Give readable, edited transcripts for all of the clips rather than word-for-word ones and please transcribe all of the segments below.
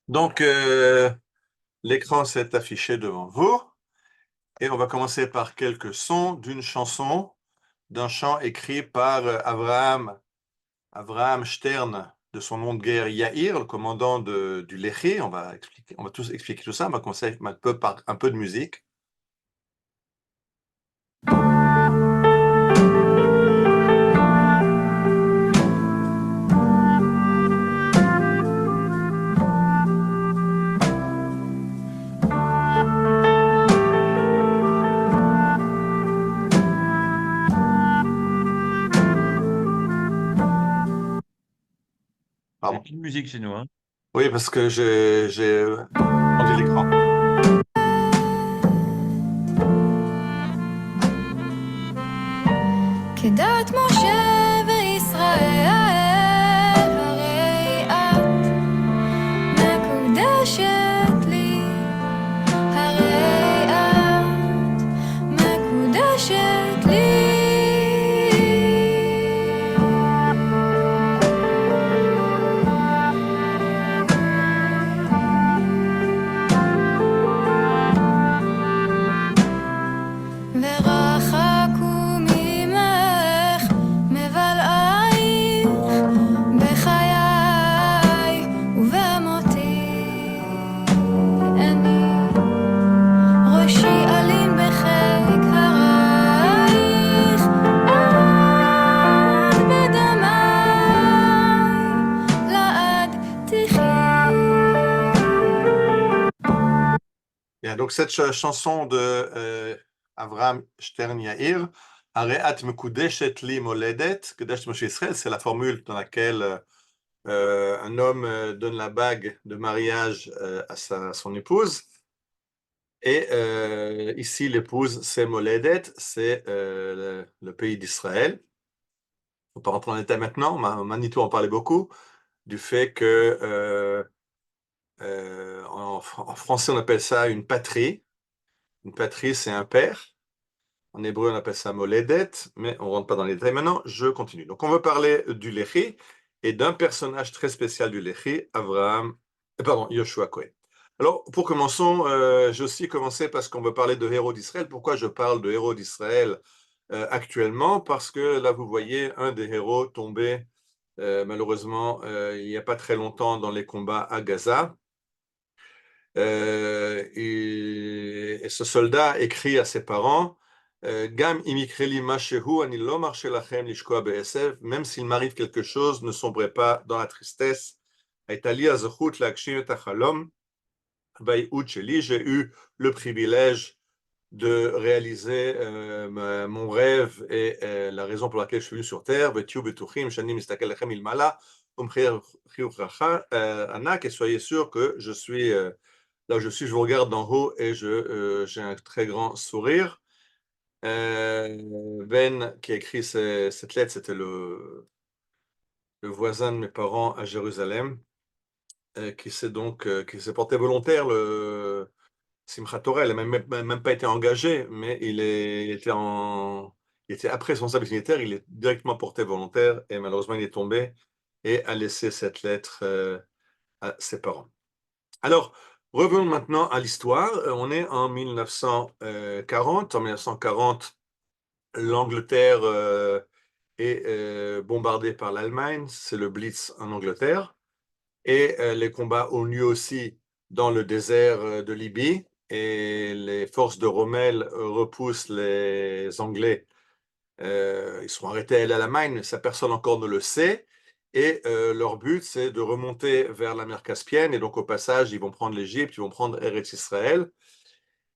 Donc, l'écran s'est affiché devant vous et on va commencer par quelques sons d'une chanson, d'un chant écrit par Avraham Stern, de son nom de guerre Yair, le commandant du Lehi. On va tous expliquer tout ça. On va commencer avec un peu de musique. Il n'y a Pardon. qu'une musique chez nous, hein. Oui, parce que j'ai rendu l'écran. כדת משה וישראל, הרי את מקודשת לי, הרי את מקודשת לי. ורחקו ממך מבלעייך בחיי ובמותי. אני ראשי אלים בחיק הרייך, את בדמיי לעד תחי. Bien, donc cette chanson de Avraham Stern Yair, Areat Mekudeshet li moledet, Kedesh Moshe Israël, c'est la formule dans laquelle un homme donne la bague de mariage à son épouse. Et ici, l'épouse, c'est Moledet, c'est le pays d'Israël. On ne va pas rentrer en détail maintenant, Manitou en parlait beaucoup, du fait que en français, on appelle ça une patrie. Une patrie, c'est un père. En hébreu, on appelle ça Moledet, mais on ne rentre pas dans les détails maintenant. Je continue. Donc, on veut parler du Lehi et d'un personnage très spécial du Lehi, Yoshua Cohen. Alors, pour commencer, j'ai aussi commencé parce qu'on veut parler de héros d'Israël. Pourquoi je parle de héros d'Israël actuellement? Parce que là, vous voyez un des héros tombé, malheureusement, il n'y a pas très longtemps dans les combats à Gaza. Et ce soldat écrit à ses parents, Gam imikreli mashehu, ani lo marche lachem lishkoa be'esev, même s'il m'arrive quelque chose, ne sombrez pas dans la tristesse. Aitali azechut lagshim et hachalom, vayut sheli, j'ai eu le privilège de réaliser mon rêve et la raison pour laquelle je suis venu sur terre. Vetiu betuchim shani mistakel lechem ilmala, umchir chiuchacha anak, et soyez sûrs que je suis là où je suis, je vous regarde d'en haut et j'ai un très grand sourire. Ben, qui a écrit cette lettre, c'était le voisin de mes parents à Jérusalem, qui s'est porté volontaire, le Simchat Torah. Il n'a même pas été engagé, mais il était après son service militaire, il est directement porté volontaire et malheureusement il est tombé et a laissé cette lettre à ses parents. Alors, revenons maintenant à l'histoire. On est en 1940. En 1940, l'Angleterre est bombardée par l'Allemagne. C'est le Blitz en Angleterre. Et les combats ont lieu aussi dans le désert de Libye. Et les forces de Rommel repoussent les Anglais. Ils sont arrêtés à l'Allemagne, mais ça personne encore ne le sait. Et leur but, c'est de remonter vers la mer Caspienne. Et donc, au passage, ils vont prendre l'Égypte, ils vont prendre Eretz Israël.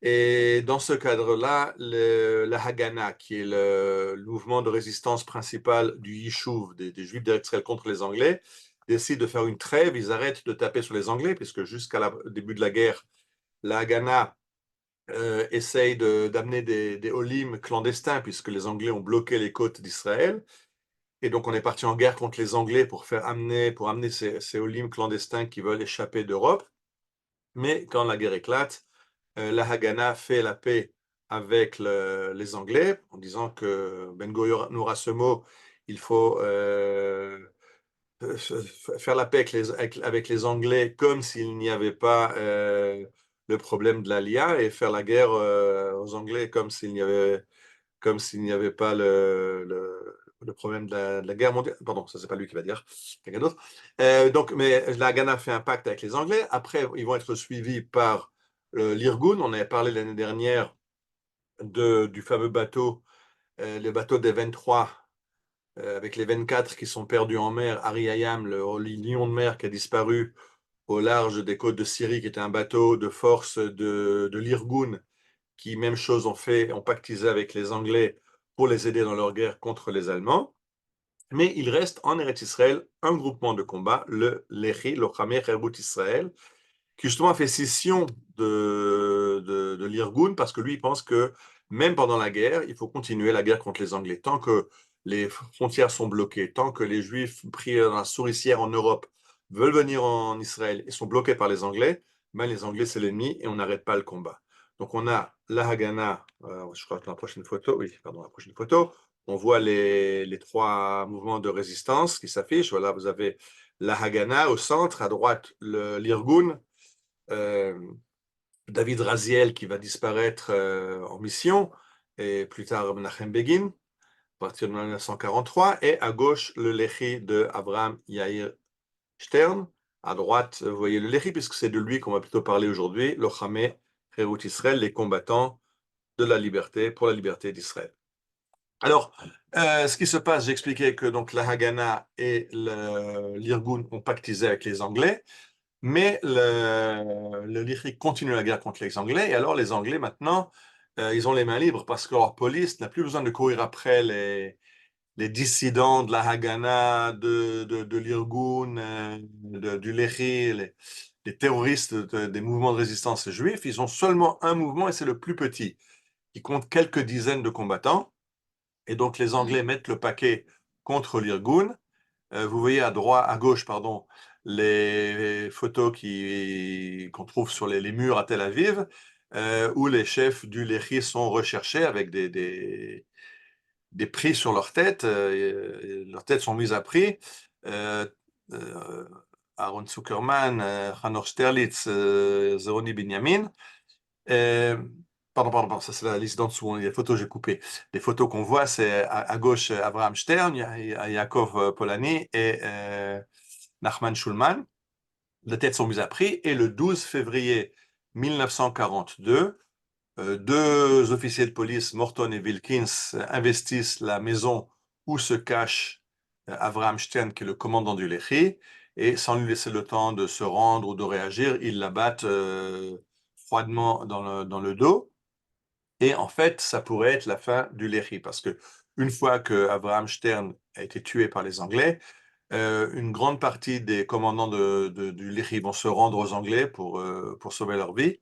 Et dans ce cadre-là, la Haganah, qui est le mouvement de résistance principal du Yishuv, des Juifs d'Eretz Israël contre les Anglais, décide de faire une trêve. Ils arrêtent de taper sur les Anglais, puisque jusqu'au début de la guerre, la Haganah essaye d'amener des Olim clandestins, puisque les Anglais ont bloqué les côtes d'Israël. Et donc, on est parti en guerre contre les Anglais pour amener ces Olim clandestins qui veulent échapper d'Europe. Mais quand la guerre éclate, la Haganah fait la paix avec les Anglais en disant que Ben Gurion aura ce mot, il faut faire la paix avec les Anglais comme s'il n'y avait pas le problème de l'Alia et faire la guerre aux Anglais comme s'il n'y avait pas le problème de la guerre mondiale. Pardon, ça c'est pas lui qui va dire, quelqu'un d'autre. Donc, mais la Haganah fait un pacte avec les Anglais. Après, ils vont être suivis par l'Irgun. On avait parlé l'année dernière du fameux bateau, le bateau des 23, avec les 24 qui sont perdus en mer, Ari Hayam, le lion de mer qui a disparu au large des côtes de Syrie, qui était un bateau de force de l'Irgun, qui, même chose, ont pactisé avec les Anglais pour les aider dans leur guerre contre les Allemands. Mais il reste en Eretz Israël un groupement de combat, le Lehi, Lochamei Cherbout Israël, qui justement fait scission de l'Irgun, parce que lui, il pense que même pendant la guerre, il faut continuer la guerre contre les Anglais. Tant que les frontières sont bloquées, tant que les Juifs pris dans la souricière en Europe veulent venir en Israël et sont bloqués par les Anglais, ben les Anglais, c'est l'ennemi et on n'arrête pas le combat. Donc on a la Haganah, je crois que dans la prochaine photo, oui, pardon, la prochaine photo, on voit les trois mouvements de résistance qui s'affichent. Voilà, vous avez la Haganah au centre, à droite l'Irgun, David Raziel qui va disparaître en mission, et plus tard Menachem Begin, à partir de 1943, et à gauche le Lehi de Abraham Yair Stern. À droite, vous voyez le Lehi, puisque c'est de lui qu'on va plutôt parler aujourd'hui, Lochamei Cherut Israël, les combattants de la liberté, pour la liberté d'Israël. Alors, ce qui se passe, j'expliquais que donc la Haganah et l'Irgun ont pactisé avec les Anglais, mais le Lehi continue la guerre contre les Anglais, et alors les Anglais maintenant, ils ont les mains libres parce que leur police n'a plus besoin de courir après les dissidents de la Haganah, de l'Irgun, du Lehi, les terroristes des mouvements de résistance juifs. Ils ont seulement un mouvement et c'est le plus petit, qui compte quelques dizaines de combattants. Et donc les Anglais mettent le paquet contre l'Irgun. Vous voyez à gauche, pardon, les photos qu'on trouve sur les murs à Tel Aviv, où les chefs du Lehi sont recherchés avec des prix sur leur tête. Leurs têtes sont mises à prix. Aaron Zuckerman, Hanor Sterlitz, Zeroni Binyamin. Pardon, ça c'est la liste d'en dessous, les photos j'ai coupé. Les photos qu'on voit, c'est à gauche Abraham Stern, Yaakov Polani et Nachman Schulman. Les têtes sont mises à prix et le 12 février 1942, deux officiers de police, Morton et Wilkins, investissent la maison où se cache Abraham Stern, qui est le commandant du Lehi, et sans lui laisser le temps de se rendre ou de réagir, ils l'abattent froidement dans le dos. Et en fait, ça pourrait être la fin du Lehi, parce que une fois que Abraham Stern a été tué par les Anglais, une grande partie des commandants du Lehi vont se rendre aux Anglais pour sauver leur vie.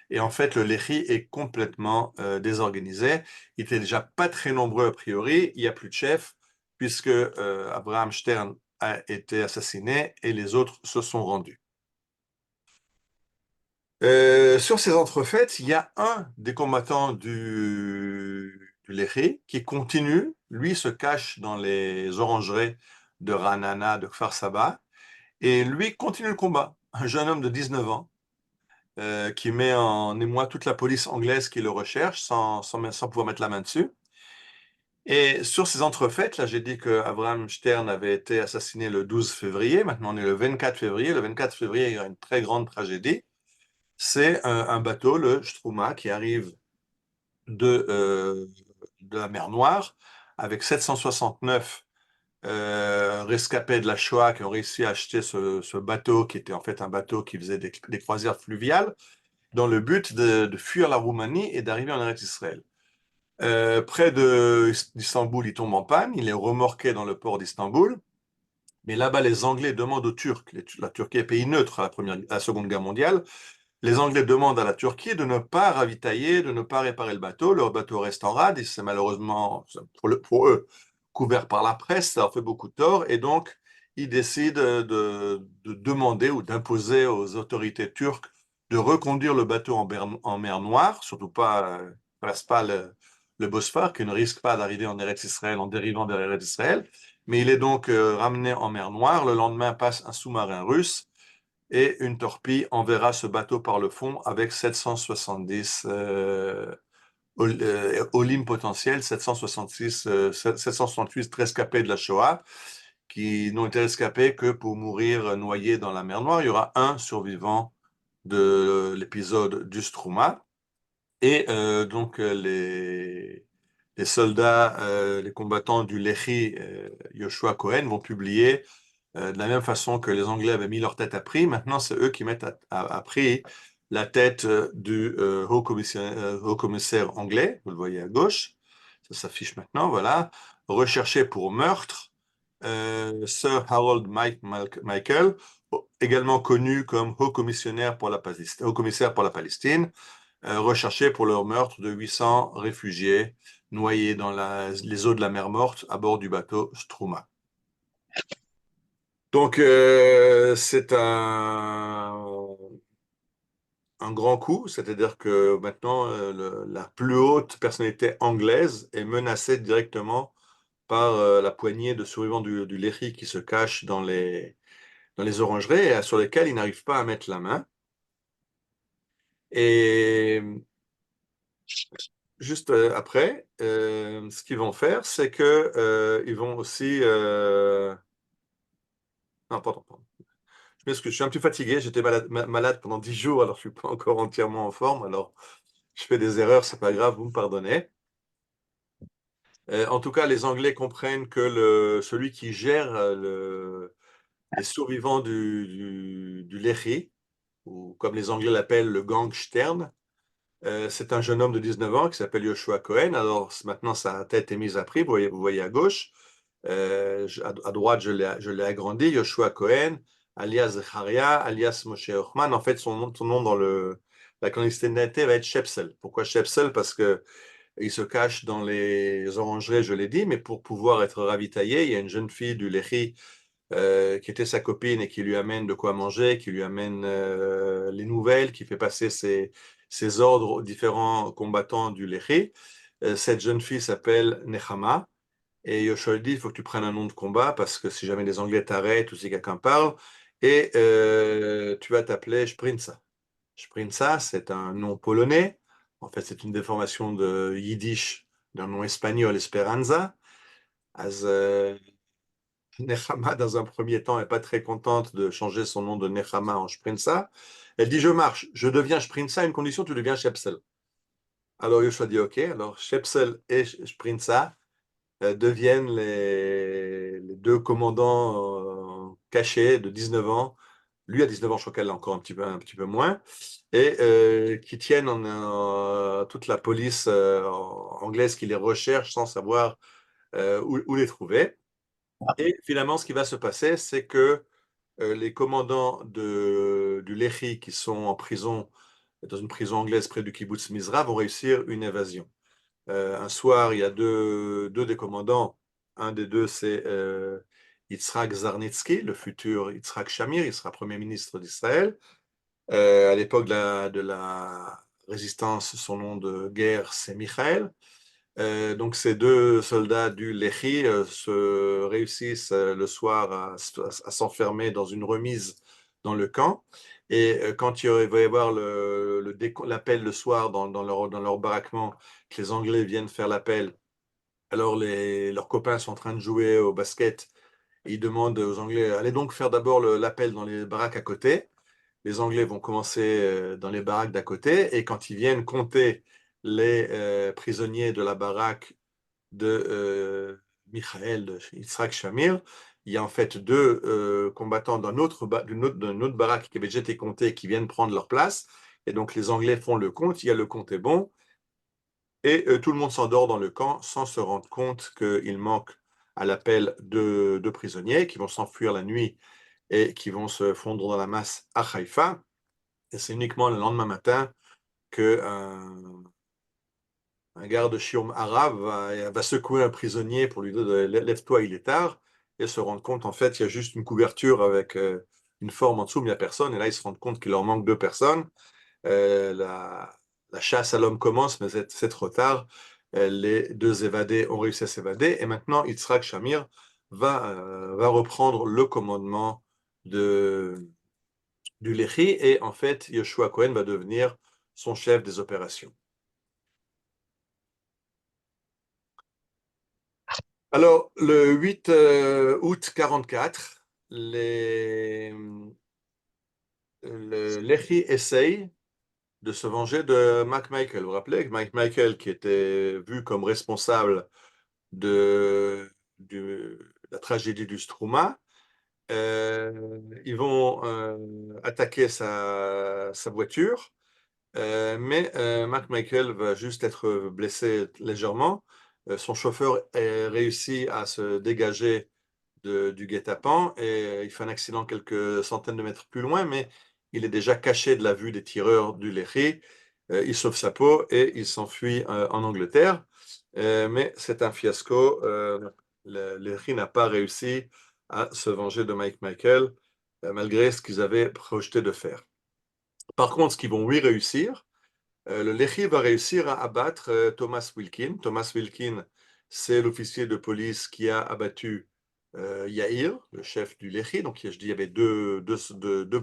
Et en fait, le Lehi est complètement désorganisé. Il n'était déjà pas très nombreux a priori. Il n'y a plus de chef, puisque Abraham Stern a été assassiné et les autres se sont rendus. Sur ces entrefaites, il y a un des combattants du Lehi qui continue. Lui se cache dans les orangeries de Ranana, de Kfar Saba, et lui continue le combat. Un jeune homme de 19 ans qui met en émoi toute la police anglaise qui le recherche sans pouvoir mettre la main dessus. Et sur ces entrefaites, là j'ai dit que Abraham Stern avait été assassiné le 12 février, maintenant on est le 24 février. Le 24 février, il y a une très grande tragédie. C'est un bateau, le Struma, qui arrive de la mer Noire avec 769 rescapés de la Shoah qui ont réussi à acheter ce bateau qui était en fait un bateau qui faisait des croisières fluviales dans le but de fuir la Roumanie et d'arriver en Eretz Israël. Près d'Istanbul, il tombe en panne, il est remorqué dans le port d'Istanbul, mais là-bas les Anglais demandent aux Turcs, la Turquie est pays neutre à la Seconde Guerre mondiale, les Anglais demandent à la Turquie de ne pas ravitailler, de ne pas réparer le bateau. Le bateau reste en rade et c'est malheureusement, pour eux, couvert par la presse, ça leur fait beaucoup de tort. Et donc, ils décident de demander ou d'imposer aux autorités turques de reconduire le bateau en mer Noire, surtout pas, ne passe pas le Bosphore, qui ne risque pas d'arriver en Eretz Israël en dérivant vers Eretz Israël. mais il est donc ramené en mer Noire. Le lendemain passe un sous-marin russe et une torpille enverra ce bateau par le fond avec 770 Olim potentiels, 768 rescapés de la Shoah, qui n'ont été rescapés que pour mourir noyés dans la mer Noire. Il y aura un survivant de l'épisode du Struma. Et donc les soldats, les combattants du Lehi, Yoshua Cohen, vont publier de la même façon que les Anglais avaient mis leur tête à prix. Maintenant, c'est eux qui mettent à prix la tête du haut commissaire anglais. Vous le voyez à gauche. Ça s'affiche maintenant, voilà. Recherché pour meurtre, Sir Harold Michael, également connu comme haut commissaire pour la Palestine, recherché pour leur meurtre de 800 réfugiés noyés dans les eaux de la mer Morte à bord du bateau Struma. Donc, c'est un grand coup, c'est-à-dire que maintenant, la plus haute personnalité anglaise est menacée directement par la poignée de survivants du Lehi qui se cachent dans les orangeries et sur lesquels ils n'arrivent pas à mettre la main. Et juste après, ce qu'ils vont faire, c'est que ils vont aussi... Non, pardon. Je m'excuse, je suis un peu fatigué, j'étais malade pendant 10 jours, alors je ne suis pas encore entièrement en forme, alors je fais des erreurs, c'est pas grave, vous me pardonnez. En tout cas, les Anglais comprennent que celui qui gère les survivants du Lehi, ou comme les Anglais l'appellent, le gang Stern, c'est un jeune homme de 19 ans qui s'appelle Yoshua Cohen. Alors maintenant, sa tête est mise à prix, vous voyez à gauche. À droite, je l'ai agrandi, Yoshua Cohen, alias Zecharia, alias Moshe Hochman. En fait, son nom dans la clandestinité va être Shepsel. Pourquoi Shepsel? Parce que il se cache dans les orangeries, je l'ai dit, mais pour pouvoir être ravitaillé, il y a une jeune fille du Lehi qui était sa copine et qui lui amène de quoi manger, qui lui amène les nouvelles, qui fait passer ses ordres aux différents combattants du Lehi. Cette jeune fille s'appelle Nechama. Et Yoshua dit, il faut que tu prennes un nom de combat parce que si jamais les Anglais t'arrêtent ou si quelqu'un parle, et tu vas t'appeler Sprinza. Sprinza, c'est un nom polonais. En fait, c'est une déformation de Yiddish d'un nom espagnol, Esperanza. As, Nechama, dans un premier temps, n'est pas très contente de changer son nom de Nechama en Sprinza. Elle dit, je marche, je deviens Sprinza à une condition, tu deviens Shepsel. Alors Yoshua dit, OK. Alors Shepsel et Sprinza deviennent les deux commandants cachés de 19 ans. Lui a 19 ans, je crois qu'elle a encore un petit peu moins, et qui tiennent toute la police anglaise qui les recherche sans savoir où les trouver. Et finalement, ce qui va se passer, c'est que les commandants du Lehi qui sont en prison, dans une prison anglaise près du kibbutz Mizra, vont réussir une évasion. Un soir, il y a deux des commandants. Un des deux, c'est Yitzhak Zarnitsky, le futur Yitzhak Shamir. Il sera Premier ministre d'Israël. À l'époque de la résistance, son nom de guerre, c'est Michael. Donc, ces deux soldats du Lehi se réussissent le soir à s'enfermer dans une remise dans le camp. Et quand il va y avoir l'appel le soir dans leur baraquement, que les Anglais viennent faire l'appel, alors leurs copains sont en train de jouer au basket. Et ils demandent aux Anglais, allez donc faire d'abord l'appel dans les baraques à côté. Les Anglais vont commencer dans les baraques d'à côté. Et quand ils viennent compter les prisonniers de la baraque de Michael, de Yitzhak Shamir, il y a en fait deux combattants d'une autre baraque qui avait déjà été comptés qui viennent prendre leur place. Et donc les Anglais font le compte, il y a le compte est bon. Et tout le monde s'endort dans le camp sans se rendre compte qu'il manque à l'appel de prisonniers qui vont s'enfuir la nuit et qui vont se fondre dans la masse à Haïfa. Et c'est uniquement le lendemain matin qu'un garde Shiom arabe va secouer un prisonnier pour lui dire lève-toi, il est tard, et se rendre compte en fait il y a juste une couverture avec une forme en dessous, mais il n'y a personne. Et là ils se rendent compte qu'il leur manque deux personnes. La chasse à l'homme commence, mais c'est trop tard. Les deux évadés ont réussi à s'évader. Et maintenant, Yitzhak Shamir va reprendre le commandement du Lehi, et en fait, Yoshua Cohen va devenir son chef des opérations. Alors, le 8 août 44, le Lehi essaye de se venger de McMichael. Vous vous rappelez que McMichael, qui était vu comme responsable de la tragédie du Strouma, ils vont attaquer sa voiture, mais McMichael va juste être blessé légèrement. Son chauffeur réussit à se dégager du guet-apens et il fait un accident quelques centaines de mètres plus loin, mais il est déjà caché de la vue des tireurs du Lehi. Il sauve sa peau et il s'enfuit en Angleterre. Mais c'est un fiasco. Le Lehi n'a pas réussi à se venger de Mike Michael, malgré ce qu'ils avaient projeté de faire. Par contre, ce qu'ils vont oui réussir, le Lehi va réussir à abattre Thomas Wilkin. Thomas Wilkin, c'est l'officier de police qui a abattu Yair, le chef du Lehi. Donc, je dis, il y avait deux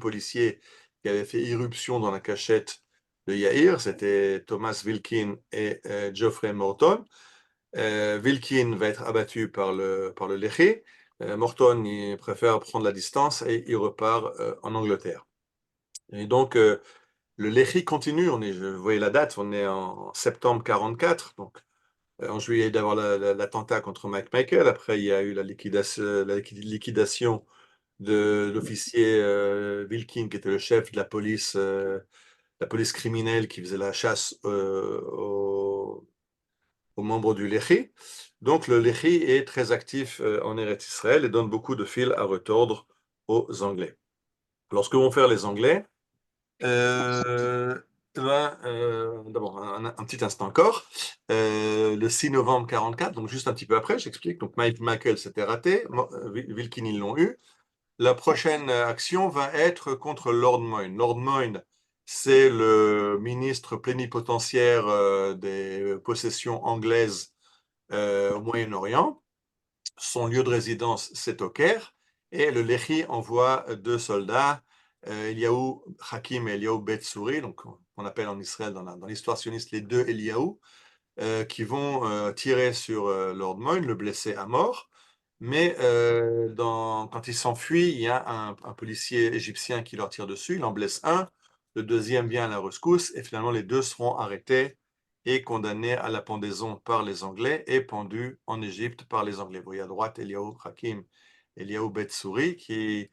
policiers qui avaient fait irruption dans la cachette de Yair. C'était Thomas Wilkin et Geoffrey Morton. Wilkin va être abattu par le Lehi. Morton, il préfère prendre la distance et il repart en Angleterre. Et donc, le Lehi continue. Vous voyez la date, on est en septembre 44. Donc, en juillet, d'avoir l'attentat contre Mike Michael. Après, il y a eu la liquidation de l'officier Wilkin, qui était le chef de la police criminelle qui faisait la chasse aux membres du Lehi. Donc, le Lehi est très actif en Eretz Israël et donne beaucoup de fil à retordre aux Anglais. Alors, ce que vont faire les Anglais, d'abord, un petit instant encore. Le 6 novembre 44, donc juste un petit peu après, j'explique. Donc, Mike Michael s'était raté, Wilkin, ils l'ont eu. La prochaine action va être contre Lord Moyne. Lord Moyne, c'est le ministre plénipotentiaire des possessions anglaises au Moyen-Orient. Son lieu de résidence, c'est au Caire. Et le Lehi envoie deux soldats, Eliyahu Hakim et Eliyahu Betsuri, donc on appelle en Israël dans l'histoire sioniste les deux Eliyahu, qui vont tirer sur Lord Moyne, le blesser à mort. Mais quand il s'enfuit, il y a un policier égyptien qui leur tire dessus, il en blesse un, le deuxième vient à la rescousse, et finalement les deux seront arrêtés et condamnés à la pendaison par les Anglais et pendus en Égypte par les Anglais. Vous voyez à droite Eliyahu Hakim, Eliyahu Betsuri,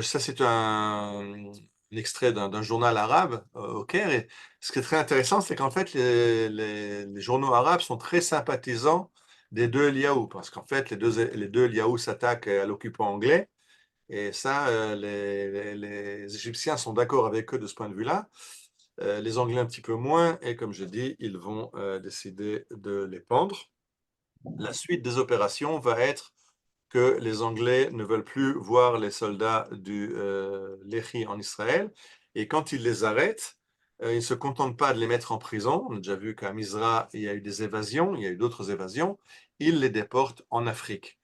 ça c'est un extrait d'un journal arabe au Caire. Et ce qui est très intéressant, c'est qu'en fait, les journaux arabes sont très sympathisants des deux Eliyahu, parce qu'en fait, les deux Eliyahu s'attaquent à l'occupant anglais. Et ça, les Égyptiens sont d'accord avec eux de ce point de vue-là. Les Anglais un petit peu moins. Et comme je dis, ils vont décider de les pendre. La suite des opérations va être que les Anglais ne veulent plus voir les soldats du Lehi en Israël. Et quand ils les arrêtent, ils ne se contentent pas de les mettre en prison. On a déjà vu qu'à Misra, il y a eu des évasions, il y a eu d'autres évasions. Ils les déportent en Afrique.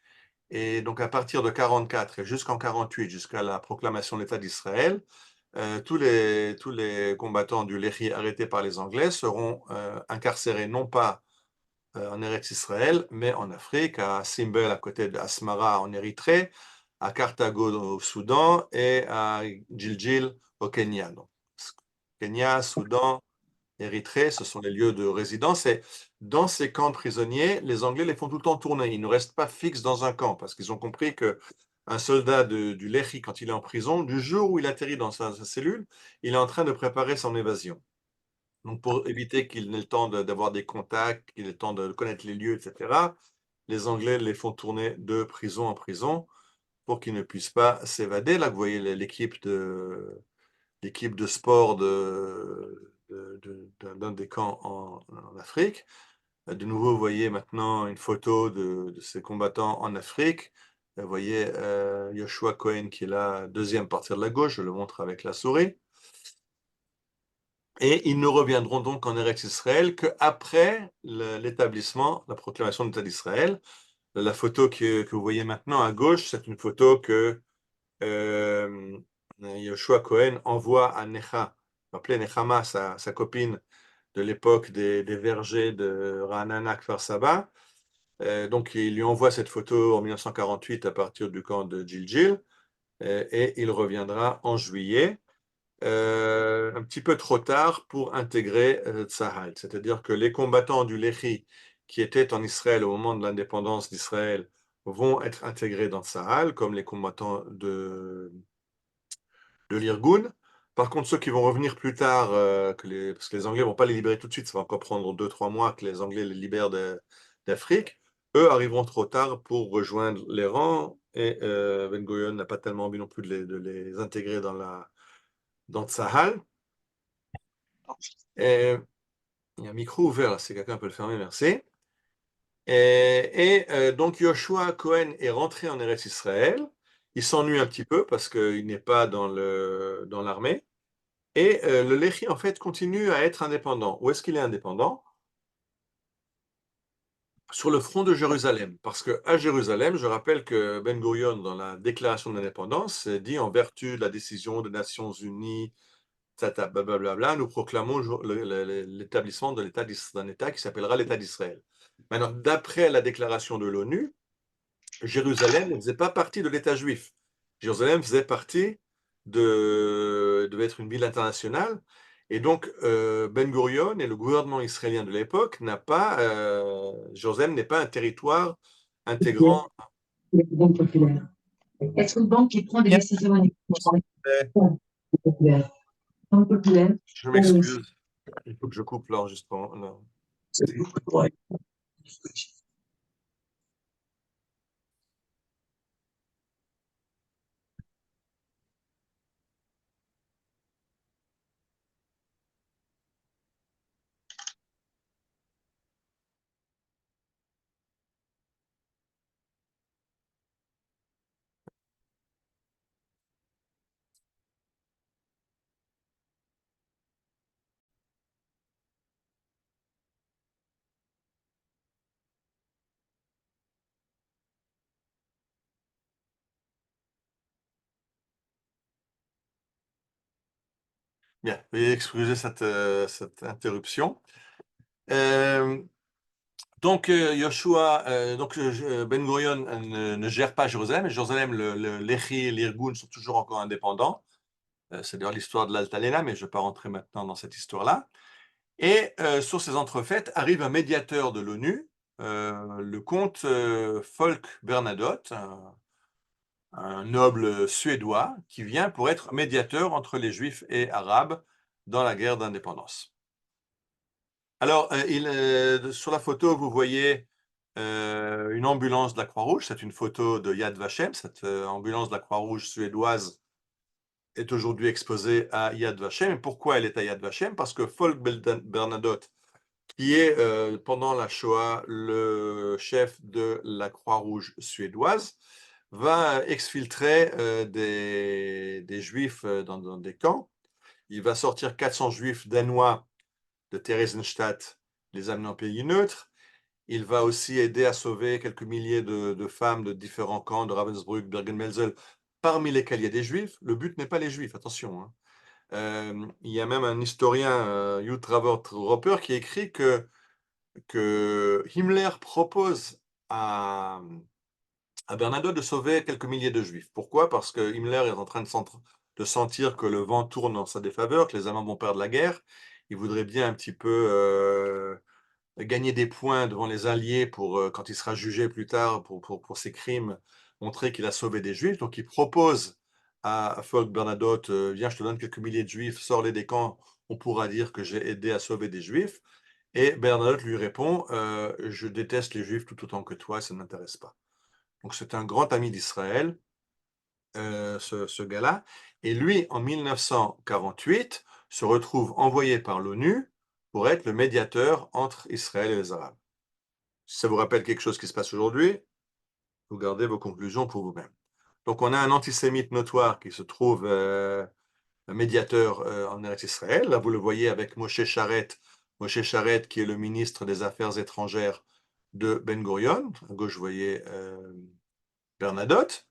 Et donc, à partir de 1944 et jusqu'en 1948, jusqu'à la proclamation de l'État d'Israël, tous les combattants du Lehi arrêtés par les Anglais seront incarcérés non pas en Eretz Israël, mais en Afrique, à Simbel à côté de Asmara en Érythrée, à Carthago au Soudan et à Gilgil au Kenya. Donc, Kenya, Soudan, Érythrée, ce sont les lieux de résidence. Et dans ces camps de prisonniers, les Anglais les font tout le temps tourner. Ils ne restent pas fixes dans un camp parce qu'ils ont compris qu'un soldat du Lehi, quand il est en prison, du jour où il atterrit dans sa cellule, il est en train de préparer son évasion. Donc, pour éviter qu'il n'ait le temps d'avoir des contacts, qu'il ait le temps de connaître les lieux, etc., les Anglais les font tourner de prison en prison pour qu'ils ne puissent pas s'évader. Là, vous voyez l'équipe de sport d'un des camps en Afrique. De nouveau, vous voyez maintenant une photo de ces combattants en Afrique. Vous voyez Yoshua Cohen qui est là, deuxième partie de la gauche, je le montre avec la souris. Et ils ne reviendront donc en Eretz Israël qu'après l'établissement, la proclamation de l'État d'Israël. La photo que vous voyez maintenant à gauche, c'est une photo que Yoshua Cohen envoie à Necha. Vous vous rappelez, Nechama, sa copine de l'époque des vergers de Ra'anana Kfar Saba. Donc, il lui envoie cette photo en 1948 à partir du camp de Gilgil, et il reviendra en juillet, un petit peu trop tard pour intégrer Tsahal. C'est-à-dire que les combattants du Lehi qui étaient en Israël au moment de l'indépendance d'Israël vont être intégrés dans Tsahal, comme les combattants de l'Irgun. Par contre, ceux qui vont revenir plus tard, parce que les Anglais ne vont pas les libérer tout de suite, ça va encore prendre 2-3 mois que les Anglais les libèrent d'Afrique, eux arriveront trop tard pour rejoindre les rangs, et Ben Gurion n'a pas tellement envie non plus de les intégrer dans Tsahal. Et, il y a un micro ouvert là, si quelqu'un peut le fermer, merci. Donc Yoshua Cohen est rentré en Eretz Israël. Il s'ennuie un petit peu parce qu'il n'est pas dans l'armée. Et le Lehi, en fait, continue à être indépendant. Où est-ce qu'il est indépendant? Sur le front de Jérusalem. Parce qu'à Jérusalem, je rappelle que Ben Gurion, dans la déclaration d'indépendance, dit en vertu de la décision des Nations Unies, blablabla, nous proclamons l'établissement d'un État qui s'appellera l'État d'Israël. Maintenant, d'après la déclaration de l'ONU, Jérusalem ne faisait pas partie de l'État juif. Jérusalem faisait partie devait être une ville internationale. Et donc, Ben Gurion et le gouvernement israélien de l'époque Jérusalem n'est pas un territoire intégrant. La Banque populaire. Est-ce qu'une banque qui prend des décisions populaires? Banque populaire. Je m'excuse, il faut que je coupe l'enregistrement. Non. Bien, veuillez excuser cette interruption. Donc, Ben Gurion ne gère pas Jérusalem, et Jérusalem, le Lehi et l'Irgun sont toujours encore indépendants. C'est d'ailleurs l'histoire de l'Altalena, mais je ne vais pas rentrer maintenant dans cette histoire-là. Et sur ces entrefaites arrive un médiateur de l'ONU, le comte Folke Bernadotte, un noble suédois, qui vient pour être médiateur entre les Juifs et Arabes dans la guerre d'indépendance. Alors, sur la photo, vous voyez une ambulance de la Croix-Rouge. C'est une photo de Yad Vashem. Cette ambulance de la Croix-Rouge suédoise est aujourd'hui exposée à Yad Vashem. Et pourquoi elle est à Yad Vashem? Parce que Folke Bernadotte, qui est pendant la Shoah le chef de la Croix-Rouge suédoise, va exfiltrer des Juifs dans des camps. Il va sortir 400 Juifs danois de Theresienstadt, les amener en pays neutre. Il va aussi aider à sauver quelques milliers de femmes de différents camps, de Ravensbrück, Bergen-Belsen, parmi lesquels il y a des Juifs. Le but n'est pas les Juifs, attention, hein. Il y a même un historien, Jud Roper, qui écrit que Himmler propose à Bernadotte de sauver quelques milliers de Juifs. Pourquoi? Parce que Himmler est en train de sentir que le vent tourne en sa défaveur, que les Allemands vont perdre la guerre. Il voudrait bien un petit peu gagner des points devant les Alliés pour, quand il sera jugé plus tard pour ses crimes, montrer qu'il a sauvé des Juifs. Donc il propose à Folke Bernadotte, viens, je te donne quelques milliers de Juifs, sors-les des camps, on pourra dire que j'ai aidé à sauver des Juifs. Et Bernadotte lui répond, je déteste les Juifs tout autant que toi, ça ne m'intéresse pas. Donc c'est un grand ami d'Israël, ce gars-là. Et lui, en 1948, se retrouve envoyé par l'ONU pour être le médiateur entre Israël et les Arabes. Si ça vous rappelle quelque chose qui se passe aujourd'hui, vous gardez vos conclusions pour vous-même. Donc on a un antisémite notoire qui se trouve médiateur en Eretz Israël. Là, vous le voyez avec Moshe Sharet. Moshe Sharet, qui est le ministre des Affaires étrangères de Ben Gurion. À gauche, vous voyez Bernadotte.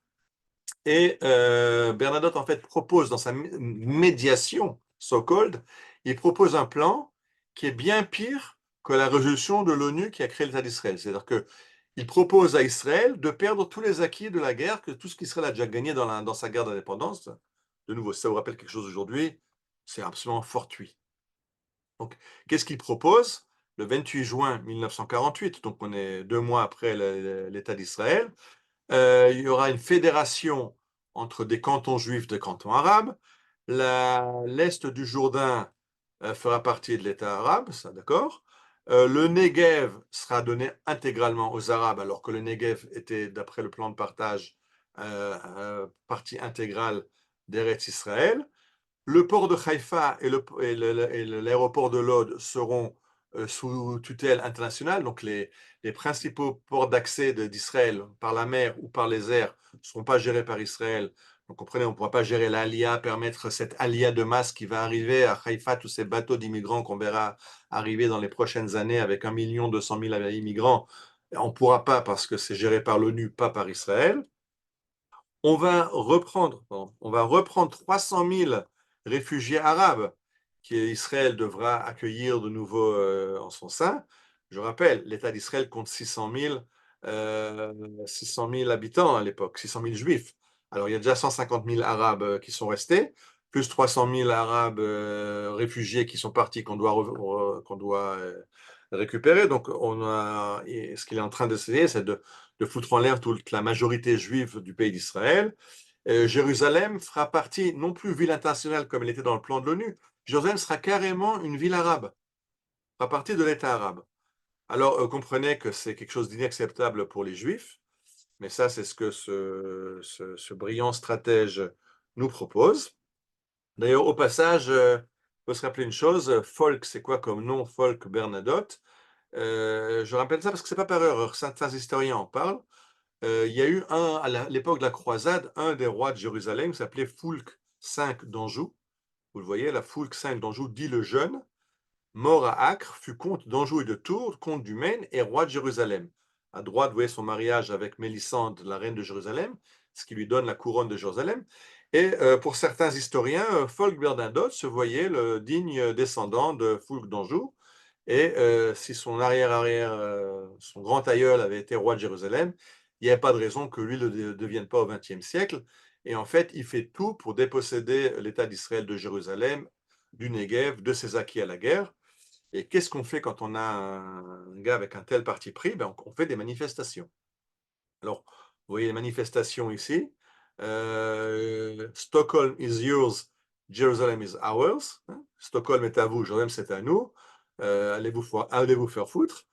Et Bernadotte, en fait, propose dans sa médiation, so-called, il propose un plan qui est bien pire que la résolution de l'ONU qui a créé l'État d'Israël. C'est-à-dire qu'il propose à Israël de perdre tous les acquis de la guerre, que tout ce qu'Israël a déjà gagné dans sa guerre d'indépendance. De nouveau, si ça vous rappelle quelque chose aujourd'hui, c'est absolument fortuit. Donc, qu'est-ce qu'il propose? Le 28 juin 1948, donc on est 2 mois après l'État d'Israël, il y aura une fédération entre des cantons juifs, des cantons arabes. L'est du Jourdain fera partie de l'État arabe, ça d'accord. Le Negev sera donné intégralement aux Arabes, alors que le Negev était, d'après le plan de partage, partie intégrale d'Eretz Israël. Le port de Haïfa et l'aéroport de Lod seront sous tutelle internationale, donc les principaux ports d'accès d'Israël par la mer ou par les airs ne seront pas gérés par Israël. Donc comprenez, on ne pourra pas gérer l'Aliyah, permettre cette Aliyah de masse qui va arriver à Haïfa, tous ces bateaux d'immigrants qu'on verra arriver dans les prochaines années avec 1 200 000 immigrants. On ne pourra pas parce que c'est géré par l'ONU, pas par Israël. On va reprendre 300 000 réfugiés arabes qu'Israël devra accueillir de nouveau en son sein. Je rappelle, l'État d'Israël compte 600 000 habitants à l'époque, 600 000 juifs. Alors il y a déjà 150 000 arabes qui sont restés, plus 300 000 arabes réfugiés qui sont partis qu'on doit récupérer. Donc ce qu'il est en train d'essayer, c'est de foutre en l'air toute la majorité juive du pays d'Israël. Jérusalem fera partie, non plus ville internationale comme elle était dans le plan de l'ONU, Jérusalem sera carrément une ville arabe, fera partie de l'État arabe. Alors, comprenez que c'est quelque chose d'inacceptable pour les Juifs, mais ça, c'est ce que ce brillant stratège nous propose. D'ailleurs, au passage, il faut se rappeler une chose, Folk, c'est quoi comme nom, Folk Bernadotte? Je rappelle ça parce que c'est pas par erreur, certains historiens en parlent. Il y a eu à l'époque de la croisade, un des rois de Jérusalem qui s'appelait Foulques V d'Anjou. Vous le voyez, la Foulques V d'Anjou, dit le jeune, mort à Acre, fut comte d'Anjou et de Tours, comte du Maine et roi de Jérusalem. À droite, vous voyez son mariage avec Mélissande, la reine de Jérusalem, ce qui lui donne la couronne de Jérusalem. Et pour certains historiens, Folc Bernadotte se voyait le digne descendant de Foulques d'Anjou. Et si son son grand aïeul avait été roi de Jérusalem, il n'y avait pas de raison que lui ne le devienne pas au XXe siècle. Et en fait, il fait tout pour déposséder l'État d'Israël de Jérusalem, du Negev, de ses acquis à la guerre. Et qu'est-ce qu'on fait quand on a un gars avec un tel parti pris? On fait des manifestations. Alors, vous voyez les manifestations ici. Stockholm is yours, Jerusalem is ours. Stockholm est à vous, Jérusalem c'est à nous. Allez-vous faire foutre.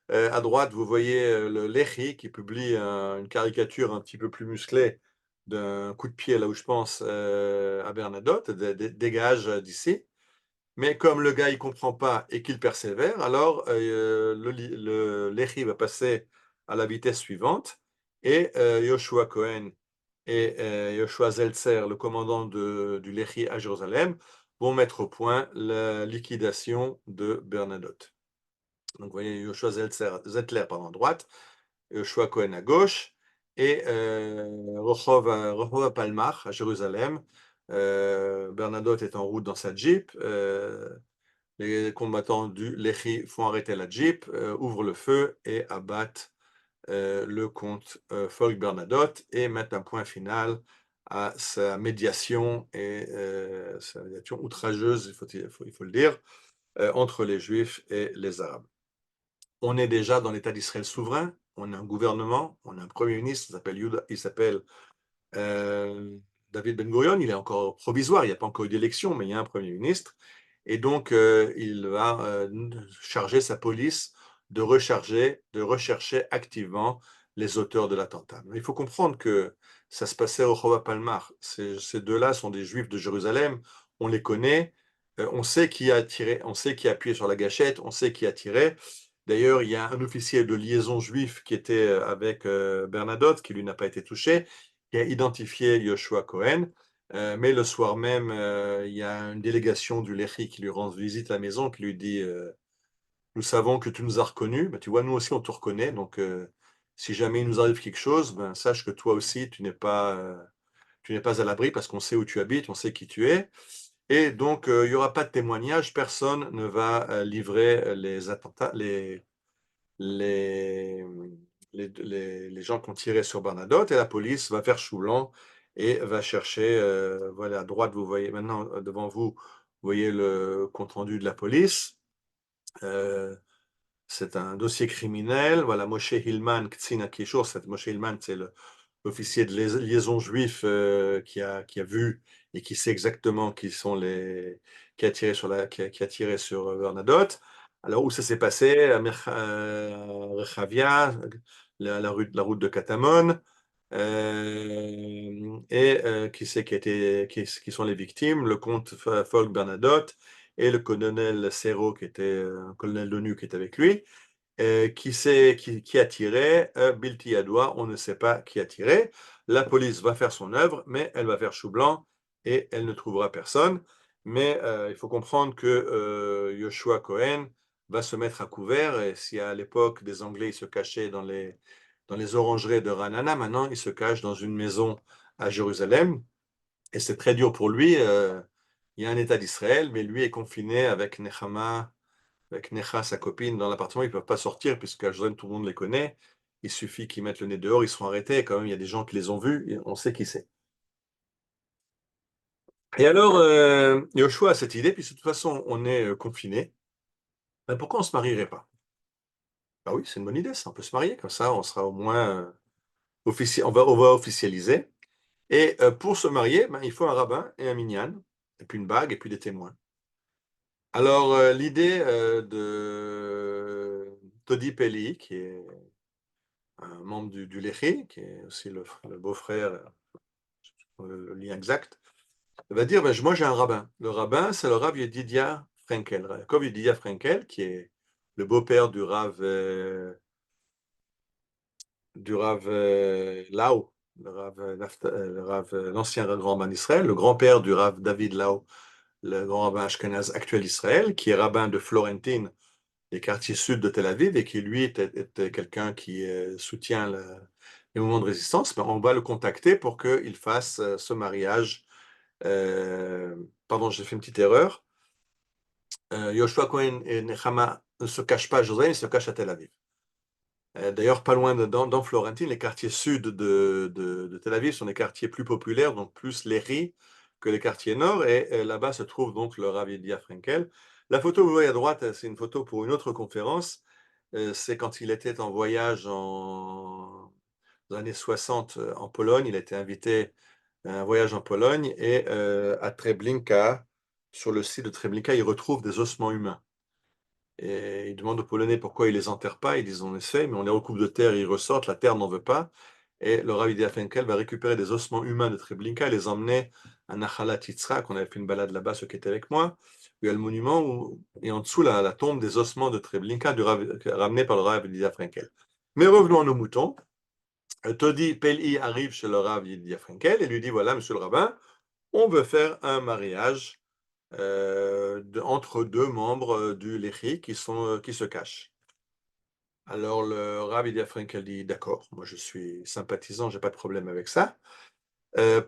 À droite, vous voyez le Lehi qui publie une caricature un petit peu plus musclée d'un coup de pied, là où je pense, à Bernadotte, dégage d'ici. Mais comme le gars, il ne comprend pas et qu'il persévère, alors le Lehi va passer à la vitesse suivante et Yoshua Cohen et Yoshua Zeltzer, le commandant du Lehi à Jérusalem, vont mettre au point la liquidation de Bernadotte. Donc, vous voyez Yoshua Zettler à droite, Yoshua Cohen à gauche, et Rehov Palmach à Jérusalem. Bernadotte est en route dans sa Jeep. Les combattants du Lehi font arrêter la Jeep, ouvrent le feu et abattent le comte Folc Bernadotte et mettent un point final à sa médiation et sa médiation outrageuse, il faut le dire, entre les Juifs et les Arabes. On est déjà dans l'État d'Israël souverain, on a un gouvernement, on a un Premier ministre, il s'appelle David Ben Gurion, il est encore provisoire, il n'y a pas encore eu d'élection, mais il y a un Premier ministre, et donc il va charger sa police de rechercher activement les auteurs de l'attentat. Il faut comprendre que ça se passait au Rehov Palmach, ces deux-là sont des Juifs de Jérusalem, on les connaît, on sait qui a tiré, on sait qui a appuyé sur la gâchette, on sait qui a tiré. D'ailleurs, il y a un officier de liaison juif qui était avec Bernadotte, qui lui n'a pas été touché, qui a identifié Yoshua Cohen, mais le soir même, il y a une délégation du Lehi qui lui rend visite à la maison, qui lui dit nous savons que tu nous as reconnus. Ben, tu vois, nous aussi, on te reconnaît. Donc, si jamais il nous arrive quelque chose, ben, sache que toi aussi, tu n'es pas à l'abri parce qu'on sait où tu habites, on sait qui tu es. Et donc, il n'y aura pas de témoignage. Personne ne va livrer les attentats, les, les gens qui ont tiré sur Bernadotte, et la police va faire chou blanc et va chercher, voilà, à droite, vous voyez maintenant devant vous, vous voyez le compte-rendu de la police. C'est un dossier criminel. Voilà, Moshe Hillman, Ktsina Kishor, Moshe Hillman, c'est l'officier de liaison juif qui a vu et qui sait exactement qui sont qui a tiré qui a tiré sur Bernadotte. Alors, où ça s'est passé? À Rechavia, la route de Katamon. Et qui c'est qui sont les victimes? Le comte Folk Bernadotte et le colonel Serrault, qui était un colonel d'ONU qui était avec lui. Qui a tiré? Bilti Yadoua, on ne sait pas qui a tiré. La police va faire son œuvre, mais elle va faire chou blanc et elle ne trouvera personne. Mais il faut comprendre que Yoshua Cohen va se mettre à couvert, et si à l'époque des Anglais ils se cachaient dans les orangeries de Ranana, maintenant il se cache dans une maison à Jérusalem, et c'est très dur pour lui. Il y a un État d'Israël, mais lui est confiné avec Nechama, avec Necha, sa copine, dans l'appartement. Ils ne peuvent pas sortir puisque à Jérusalem, tout le monde les connaît. Il suffit qu'ils mettent le nez dehors, ils seront arrêtés. Quand même, il y a des gens qui les ont vus, et on sait qui c'est. Et alors, Yoshua a cette idée, puis de toute façon, on est confiné. Ben, pourquoi on ne se marierait pas? Ah oui, c'est une bonne idée, ça. On peut se marier, comme ça, on sera au moins on va officialiser. Et pour se marier, ben, il faut un rabbin et un minyan, et puis une bague, et puis des témoins. Alors, l'idée de Todi Peli, qui est un membre du Lehi, qui est aussi le beau-frère, le lien exact, va dire, ben, moi j'ai un rabbin. Le rabbin, c'est le Rav Yedidia Frenkel. Yaakov Yedidia Frenkel, qui est le beau-père du Rav Lau, l'ancien grand rabbin d'Israël, le grand-père du Rav David Lau, le grand rabbin ashkénaze actuel d'Israël, qui est rabbin de Florentine, des quartiers sud de Tel Aviv, et qui, lui, était quelqu'un qui soutient les mouvements de résistance. Mais on va le contacter pour qu'il fasse ce mariage. Pardon, j'ai fait une petite erreur. Yoshua Cohen et Nechama ne se cachent pas à Jérusalem, ils se cachent à Tel Aviv. D'ailleurs, pas loin dans Florentine, les quartiers sud de Tel Aviv sont des quartiers plus populaires, donc plus Léhi que les quartiers nord, et là-bas se trouve donc le Rav Yedia Frenkel. La photo que vous voyez à droite, c'est une photo pour une autre conférence. C'est quand il était en voyage dans les années 60 en Pologne. Il a été invité à un voyage en Pologne, et à Treblinka, sur le site de Treblinka, il retrouve des ossements humains. Et il demande aux Polonais pourquoi ils ne les enterrent pas. Ils disent on essaie, mais on les recoupe de terre, ils ressortent, la terre n'en veut pas. Et le Rav Yedia Frenkel va récupérer des ossements humains de Treblinka et les emmener à Nachalat Yitzhak. On avait fait une balade là-bas, ceux qui étaient avec moi, où il y a le monument, et en dessous la tombe des ossements de Treblinka ramenés par le Rav Yedia Frenkel. Mais revenons à nos moutons. Todi Peli arrive chez le Rav Yedia Frenkel et lui dit voilà, monsieur le rabbin, on veut faire un mariage entre deux membres du Lehi qui se cachent. Alors le Rav Yedia Frenkel dit d'accord, moi je suis sympathisant, j'ai pas de problème avec ça.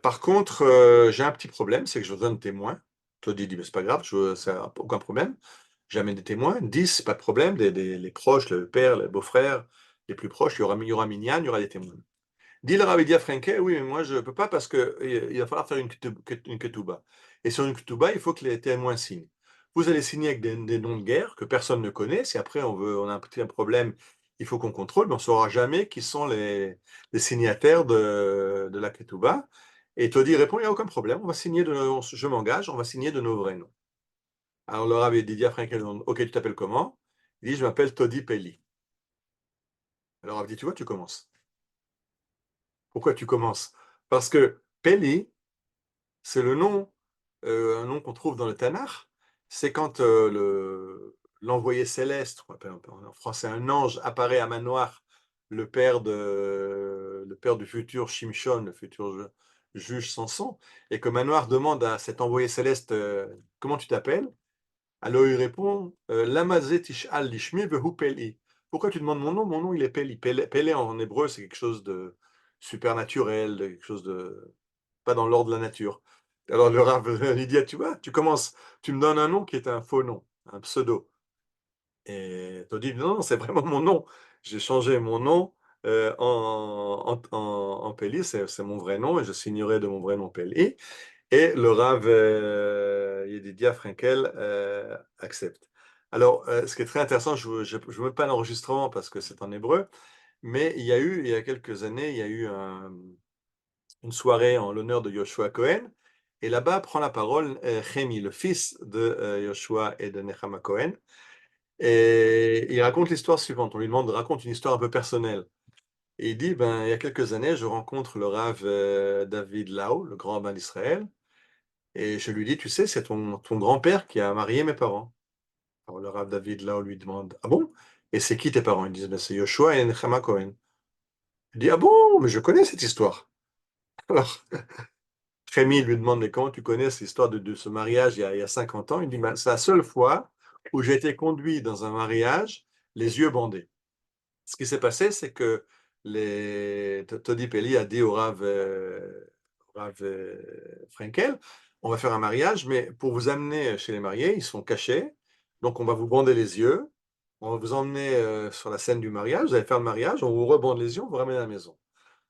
Par contre, j'ai un petit problème, c'est que je donne témoin. Todi dit mais c'est pas grave, ça aucun problème. J'amène des témoins, 10, c'est pas de problème, les proches, le père, le beau-frère, les plus proches, il y aura minyan, il y aura des témoins. Dit le Rav Yedia Frenkel, oui, mais moi je ne peux pas parce qu'il va falloir faire une ketouba. Et sur une ketouba, il faut que les témoins signent. Vous allez signer avec des noms de guerre que personne ne connaît. Si après on a un problème, il faut qu'on contrôle, mais on ne saura jamais qui sont les signataires de la ketouba. Et Todi répond, il n'y a aucun problème, on va signer je m'engage, on va signer de nos vrais noms. Alors le Rav Yedia Frenkel demande, ok, tu t'appelles comment? Il dit, je m'appelle Todi Peli. Alors Rav dit, tu vois, tu commences. Pourquoi tu commences? Parce que Peli, c'est le nom, un nom qu'on trouve dans le Tanakh. C'est quand l'envoyé céleste, on appelle en français un ange, apparaît à Manoach, le père du futur Shimshon, le futur juge Samson, et que Manoach demande à cet envoyé céleste comment tu t'appelles? Alors il répond Lama ze tish'al lishmi vehu peli. Pourquoi tu demandes mon nom? Mon nom, il est Peli. Pélé en hébreu, c'est quelque chose de supernaturel, de quelque chose de pas dans l'ordre de la nature. Alors le Rav lui dit, tu vois, tu me donnes un nom qui est un faux nom, un pseudo. Et tu dis, non, c'est vraiment mon nom. J'ai changé mon nom en Peli, c'est mon vrai nom, et je signerai de mon vrai nom Peli. Et le Rav Yedidia Frenkel accepte. Alors, ce qui est très intéressant, je ne mets pas l'enregistrement parce que c'est en hébreu, mais il y a quelques années, il y a eu une soirée en l'honneur de Yoshua Cohen, et là-bas prend la parole Chemi, le fils de Yoshua et de Nechama Cohen, et il raconte l'histoire suivante. On lui demande de raconter une histoire un peu personnelle. Et il dit, il y a quelques années, je rencontre le Rav David Lau, le grand rabbin d'Israël, et je lui dis, tu sais, c'est ton grand-père qui a marié mes parents. Alors le Rav David Lau lui demande, ah bon? Et c'est qui tes parents? Ils disent, c'est Yoshua et Nechama Cohen. Il dit, ah bon, mais je connais cette histoire. Alors, Rémi lui demande, mais comment tu connais cette histoire de ce mariage il y a 50 ans? Il dit, c'est la seule fois où j'ai été conduit dans un mariage les yeux bandés. Ce qui s'est passé, c'est que Todi Pelli a dit au Rav Frenkel, on va faire un mariage, mais pour vous amener chez les mariés, ils sont cachés, donc on va vous bander les yeux, on va vous emmener sur la scène du mariage, vous allez faire le mariage, on vous rebande les yeux, on vous ramène à la maison.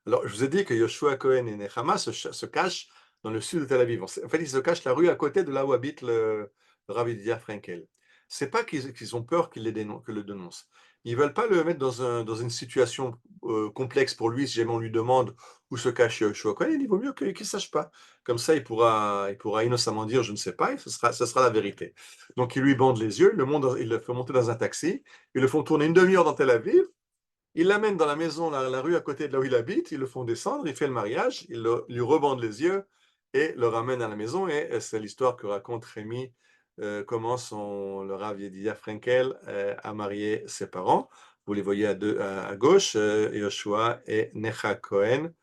Alors, je vous ai dit que Yoshua Cohen et Nechama se cachent dans le sud de Tel Aviv. En fait, ils se cachent la rue à côté de là où habite le Rav Yehuda Frenkel. C'est pas qu'ils ont peur qu'il le dénonce. Ils veulent pas le mettre dans une situation complexe pour lui si jamais on lui demande où se cache Yoshua Cohen. Il vaut mieux qu'il ne sache pas. Comme ça, il pourra innocemment dire je ne sais pas et ce sera la vérité. Donc, ils lui bandent les yeux, ils le font monter dans un taxi, ils le font tourner une demi-heure dans Tel Aviv. Ils l'amènent dans la maison, la rue à côté de là où il habite, ils le font descendre, il fait le mariage, lui rebandent les yeux et le ramènent à la maison. Et c'est l'histoire que raconte Rémi, comment le Rav Yedidia Frenkel a marié ses parents. Vous les voyez à gauche, Yoshua et Necha Cohen.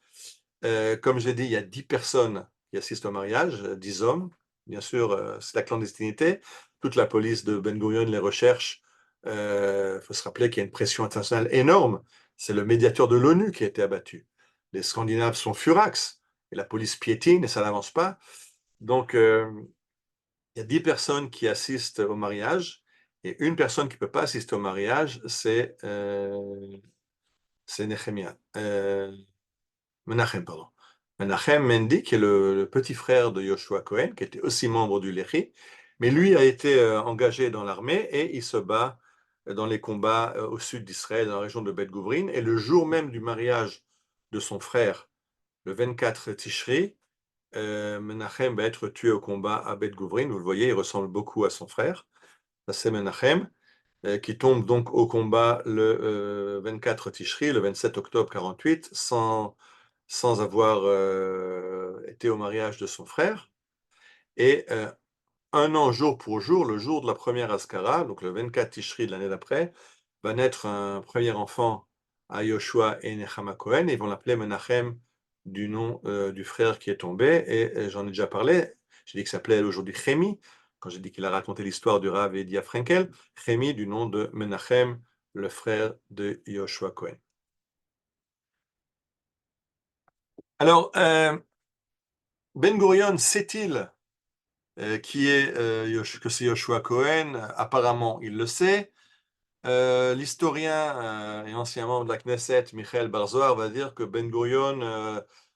Comme j'ai dit, il y a 10 personnes qui assistent au mariage, 10 hommes. Bien sûr, c'est la clandestinité. Toute la police de Ben Gurion les recherche. Faut se rappeler qu'il y a une pression internationale énorme. C'est le médiateur de l'ONU qui a été abattu. Les Scandinaves sont furax et la police piétine et ça n'avance pas. Donc, il y a 10 personnes qui assistent au mariage et une personne qui ne peut pas assister au mariage, c'est Nehemiah. Menachem, pardon. Menachem Mendy, qui est le petit frère de Yoshua Cohen, qui était aussi membre du Lehi, mais lui a été engagé dans l'armée et il se bat dans les combats au sud d'Israël, dans la région de Beth Guvrin. Et le jour même du mariage de son frère, le 24 Tishri, Menachem va être tué au combat à Beth Guvrin. Vous le voyez, il ressemble beaucoup à son frère. Ça, c'est Menachem, qui tombe donc au combat le 24 Tishri, le 27 octobre 48, sans avoir été au mariage de son frère. Et un an jour pour jour, le jour de la première Askara, donc le 24 Tishri de l'année d'après, va naître un premier enfant à Yoshua et Nechama Cohen, et ils vont l'appeler Menachem du nom du frère qui est tombé, et j'en ai déjà parlé, j'ai dit que ça s'appelait aujourd'hui Chemi, quand j'ai dit qu'il a raconté l'histoire du Rav Yehuda Frenkel, Chemi du nom de Menachem, le frère de Yoshua Cohen. Alors, Ben Gurion sait-il que c'est Yoshua Cohen? Apparemment, il le sait. L'historien et ancien membre de la Knesset, Michael Bar-Zohar, va dire que Ben Gurion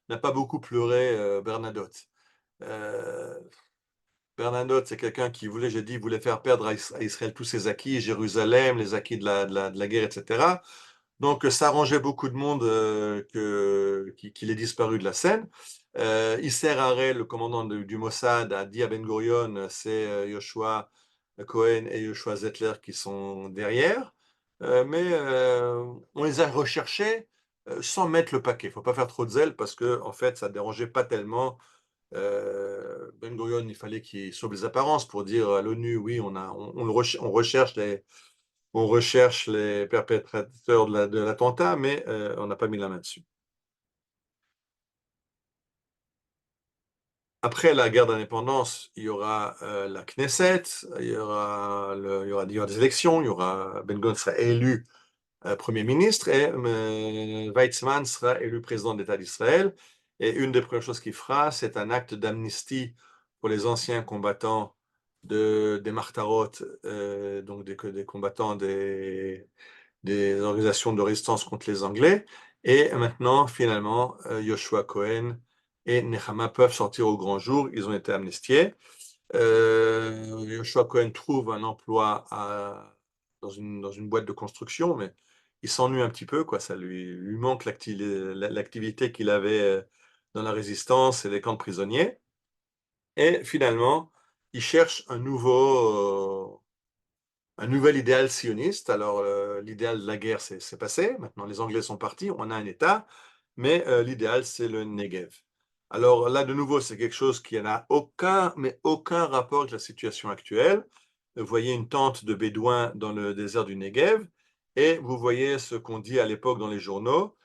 n'a pas beaucoup pleuré Bernadotte. Bernadotte, c'est quelqu'un qui voulait faire perdre à Israël tous ses acquis, Jérusalem, les acquis de la guerre, etc. Donc, ça arrangeait beaucoup de monde qu'il ait disparu de la scène. Isser Harel, le commandant du Mossad, a dit à Ben Gurion, c'est Yoshua Cohen et Yoshua Zettler qui sont derrière. Mais on les a recherchés sans mettre le paquet. Il ne faut pas faire trop de zèle parce que, en fait, ça ne dérangeait pas tellement. Ben Gurion, il fallait qu'il sauve les apparences pour dire à l'ONU, oui, on recherche les perpétrateurs de l'attentat, mais on n'a pas mis la main dessus. Après la guerre d'indépendance, il y aura la Knesset, il y aura des élections, il y aura Ben-Gurion sera élu Premier ministre et Weizmann sera élu président d'État d'Israël. Et une des premières choses qu'il fera, c'est un acte d'amnistie pour les anciens combattants des Martarot, donc des combattants des organisations de résistance contre les Anglais. Et maintenant, finalement, Yoshua Cohen et Nechama peuvent sortir au grand jour. Ils ont été amnistiés. Yoshua Cohen trouve un emploi dans une boîte de construction, mais il s'ennuie un petit peu, quoi. Ça lui manque l'activité qu'il avait dans la résistance et les camps de prisonniers. Et finalement, il cherche un nouvel idéal sioniste. Alors, l'idéal de la guerre, c'est passé. Maintenant, les Anglais sont partis, on a un État, mais l'idéal, c'est le Negev. Alors là, de nouveau, c'est quelque chose qui n'a aucun rapport avec la situation actuelle. Vous voyez une tente de Bédouins dans le désert du Negev, et vous voyez ce qu'on dit à l'époque dans les journaux,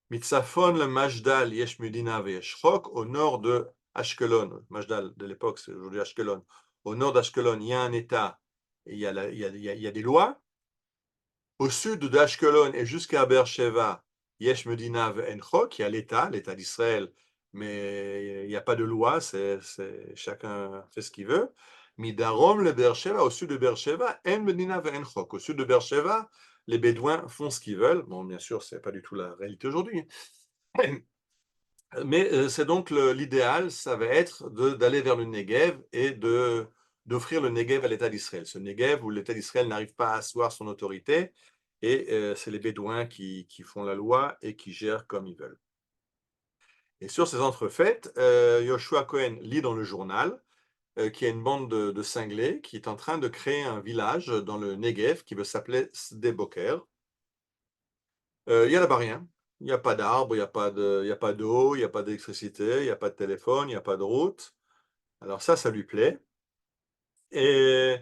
Mitzafon le Majdal Yesh Medina veyesh Chok, au nord de Ashkelon. Majdal de l'époque, c'est aujourd'hui Ashkelon. Au nord d'Ashkelon, il y a un État, et il y a des lois. Au sud de Ashkelon et jusqu'à Beersheva, Yesh Medina ve'en Chok, il y a l'État d'Israël, mais il n'y a pas de loi, chacun fait ce qu'il veut. Midarom le Beersheva, au sud de Beersheva, en Medina ve'en Chok. Au sud de Beersheva, les Bédouins font ce qu'ils veulent. Bon, bien sûr, ce n'est pas du tout la réalité aujourd'hui. Mais c'est donc l'idéal, ça va être d'aller vers le Negev et d'offrir le Negev à l'État d'Israël. Ce Negev où l'État d'Israël n'arrive pas à asseoir son autorité, et c'est les Bédouins qui font la loi et qui gèrent comme ils veulent. Et sur ces entrefaites, Yoshua Cohen lit dans le journal qu'il y a une bande de cinglés qui est en train de créer un village dans le Negev qui veut s'appeler Sde Boker. Il n'y a là-bas rien. Il n'y a pas d'arbres, il n'y a pas d'eau, il n'y a pas d'électricité, il n'y a pas de téléphone, il n'y a pas de route. Alors ça lui plaît. Et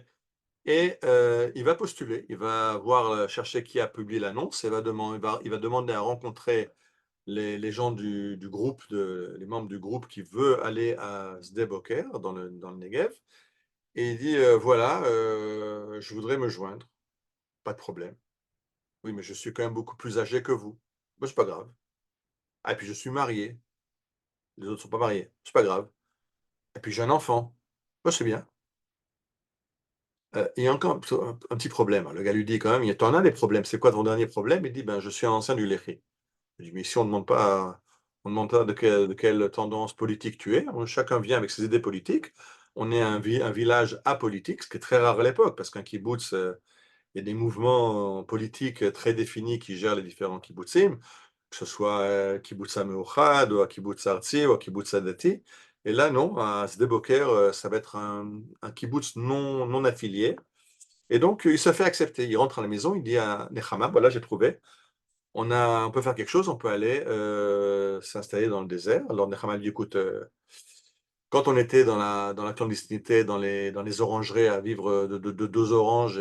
il va postuler, il va chercher qui a publié l'annonce, il va demander à rencontrer les gens du groupe, les membres du groupe qui veut aller à Sde Boker, dans le Negev. Et il dit, voilà, je voudrais me joindre. Pas de problème. Oui, mais je suis quand même beaucoup plus âgé que vous. Ben, c'est pas grave. Ah, et puis je suis marié. Les autres ne sont pas mariés. C'est pas grave. Et puis j'ai un enfant. Ben, c'est bien. Il y a encore un petit problème. Le gars lui dit quand même, t'en as des problèmes. C'est quoi ton dernier problème? Il dit, ben, je suis un ancien du Léhi. Je dis, mais ici, on ne demande pas de quelle tendance politique tu es. Chacun vient avec ses idées politiques. On est un village apolitique, ce qui est très rare à l'époque, parce qu'un kibbutz, il y a des mouvements politiques très définis qui gèrent les différents kibbutzim, que ce soit kibbutz Meouchad, ou kibbutz Artzi, ou kibbutz Adati. Et là, non, à Sde Boker, ça va être un kibbutz non affilié. Et donc, il se fait accepter. Il rentre à la maison, il dit à Nechama, voilà, j'ai trouvé. On peut faire quelque chose, on peut aller s'installer dans le désert. Alors Nechama dit, écoute, quand on était dans la clandestinité, dans les orangeries, à vivre de 2 oranges,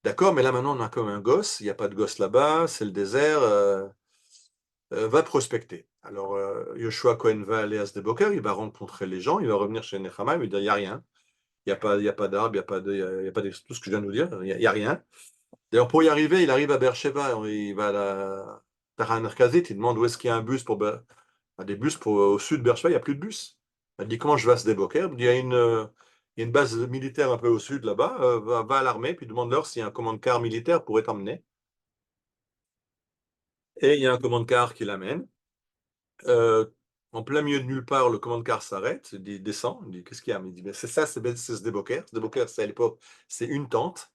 d'accord, mais là maintenant on a comme un gosse, il n'y a pas de gosse là-bas, c'est le désert, va prospecter. Alors Yoshua Cohen va aller à Sde Boker, il va rencontrer les gens, il va revenir chez Nechama, il va dire, il n'y a rien. Il n'y a pas d'arbre, il n'y a pas de tout ce que je viens de vous dire, il n'y a rien. D'ailleurs, pour y arriver, il arrive à Beersheba, il va à la Tahan Merkazit, il demande où est-ce qu'il y a un bus des bus au sud de Beersheba, il n'y a plus de bus. Il dit, comment je vais à Sde Boker? Il dit, il y a une base militaire un peu au sud là-bas, va à l'armée, puis demande-leur s'il y a un commande-car militaire pour t'emmener. Et il y a un commande-car qui l'amène. En plein milieu de nulle part, le commande-car s'arrête, il descend, il dit, qu'est-ce qu'il y a? Il dit, ben, c'est Sde Boker. Sde Boker, c'est à l'époque, c'est une tente.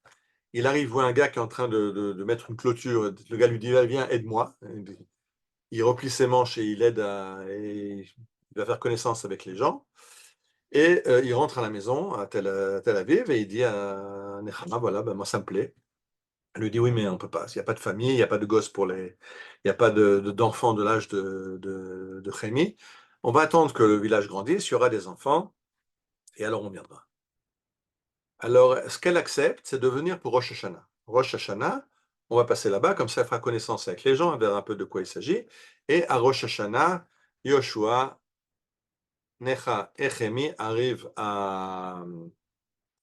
Il arrive, voit un gars qui est en train de mettre une clôture. Le gars lui dit, viens, aide-moi. Il replie ses manches et et il va faire connaissance avec les gens. Et il rentre à la maison, à Tel Aviv, et il dit à Nechama, voilà, ben, moi ça me plaît. Elle lui dit, oui, mais on ne peut pas. Il n'y a pas de famille, il n'y a pas de gosses il n'y a pas d'enfants de l'âge de Rémi. On va attendre que le village grandisse, il y aura des enfants, et alors on viendra. Alors, ce qu'elle accepte, c'est de venir pour Rosh Hashanah. Rosh Hashanah, on va passer là-bas, comme ça elle fera connaissance avec les gens, elle verra un peu de quoi il s'agit. Et à Rosh Hashanah, Yoshua Necha et Chemi arrivent à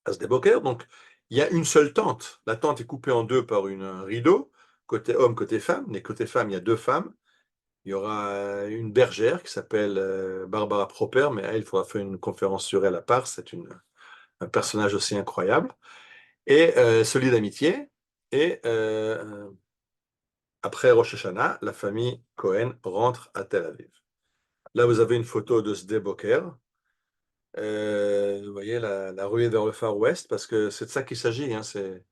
Sde-Boker. Donc, il y a une seule tente. La tente est coupée en deux par un rideau, côté homme, côté femme. Mais côté femme, il y a deux femmes. Il y aura une bergère qui s'appelle Barbara Proper, mais elle, il faudra faire une conférence sur elle à part. C'est un personnage aussi incroyable. Et se lie d'amitié. Et après Rosh Hashanah, la famille Cohen rentre à Tel Aviv. Là, vous avez une photo de Sde-Boker. Vous voyez la ruée vers le Far West, parce que c'est de ça qu'il s'agit. Hein, c'est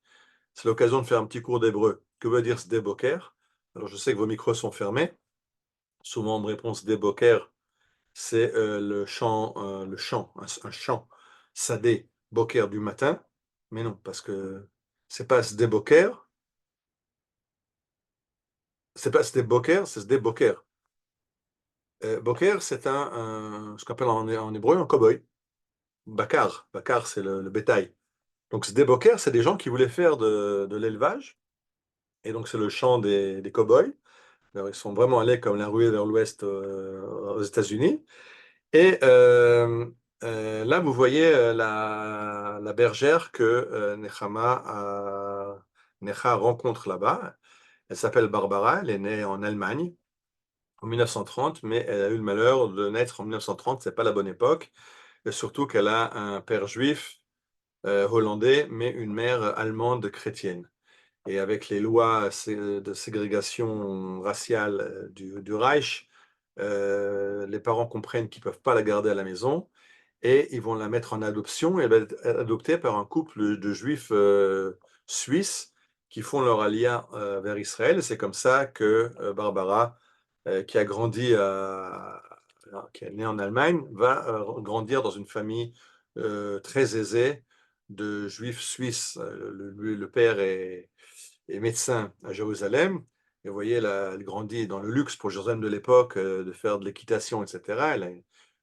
l'occasion de faire un petit cours d'hébreu. Que veut dire Sde-Boker? Alors, je sais que vos micros sont fermés. Souvent, on me répond Sde-Boker, c'est un chant, Sadé, Boker du matin. Mais non, parce que c'est pas Sde-Boker, c'est pas Sde-Boker, c'est Sde-Boker. Boker, c'est ce qu'on appelle en hébreu un cow-boy. Bakar, c'est le bétail. Donc Sde-Boker, c'est des gens qui voulaient faire de l'élevage. Et donc c'est le chant des cow-boys. Alors, ils sont vraiment allés comme la ruée vers l'ouest aux États-Unis. Et là, vous voyez la bergère que Necha rencontre là-bas. Elle s'appelle Barbara, elle est née en Allemagne en 1930, mais elle a eu le malheur de naître en 1930, c'est pas la bonne époque. Et surtout qu'elle a un père juif hollandais, mais une mère allemande chrétienne. Et avec les lois de ségrégation raciale du Reich, les parents comprennent qu'ils ne peuvent pas la garder à la maison et ils vont la mettre en adoption. Elle va être adoptée par un couple de juifs suisses qui font leur alia vers Israël. Et c'est comme ça que Barbara, qui a grandi qui est née en Allemagne, va grandir dans une famille très aisée de juifs suisses. Le père est médecin à Jérusalem. Et vous voyez, elle grandit dans le luxe pour Jérusalem de l'époque, de faire de l'équitation, etc. Elle a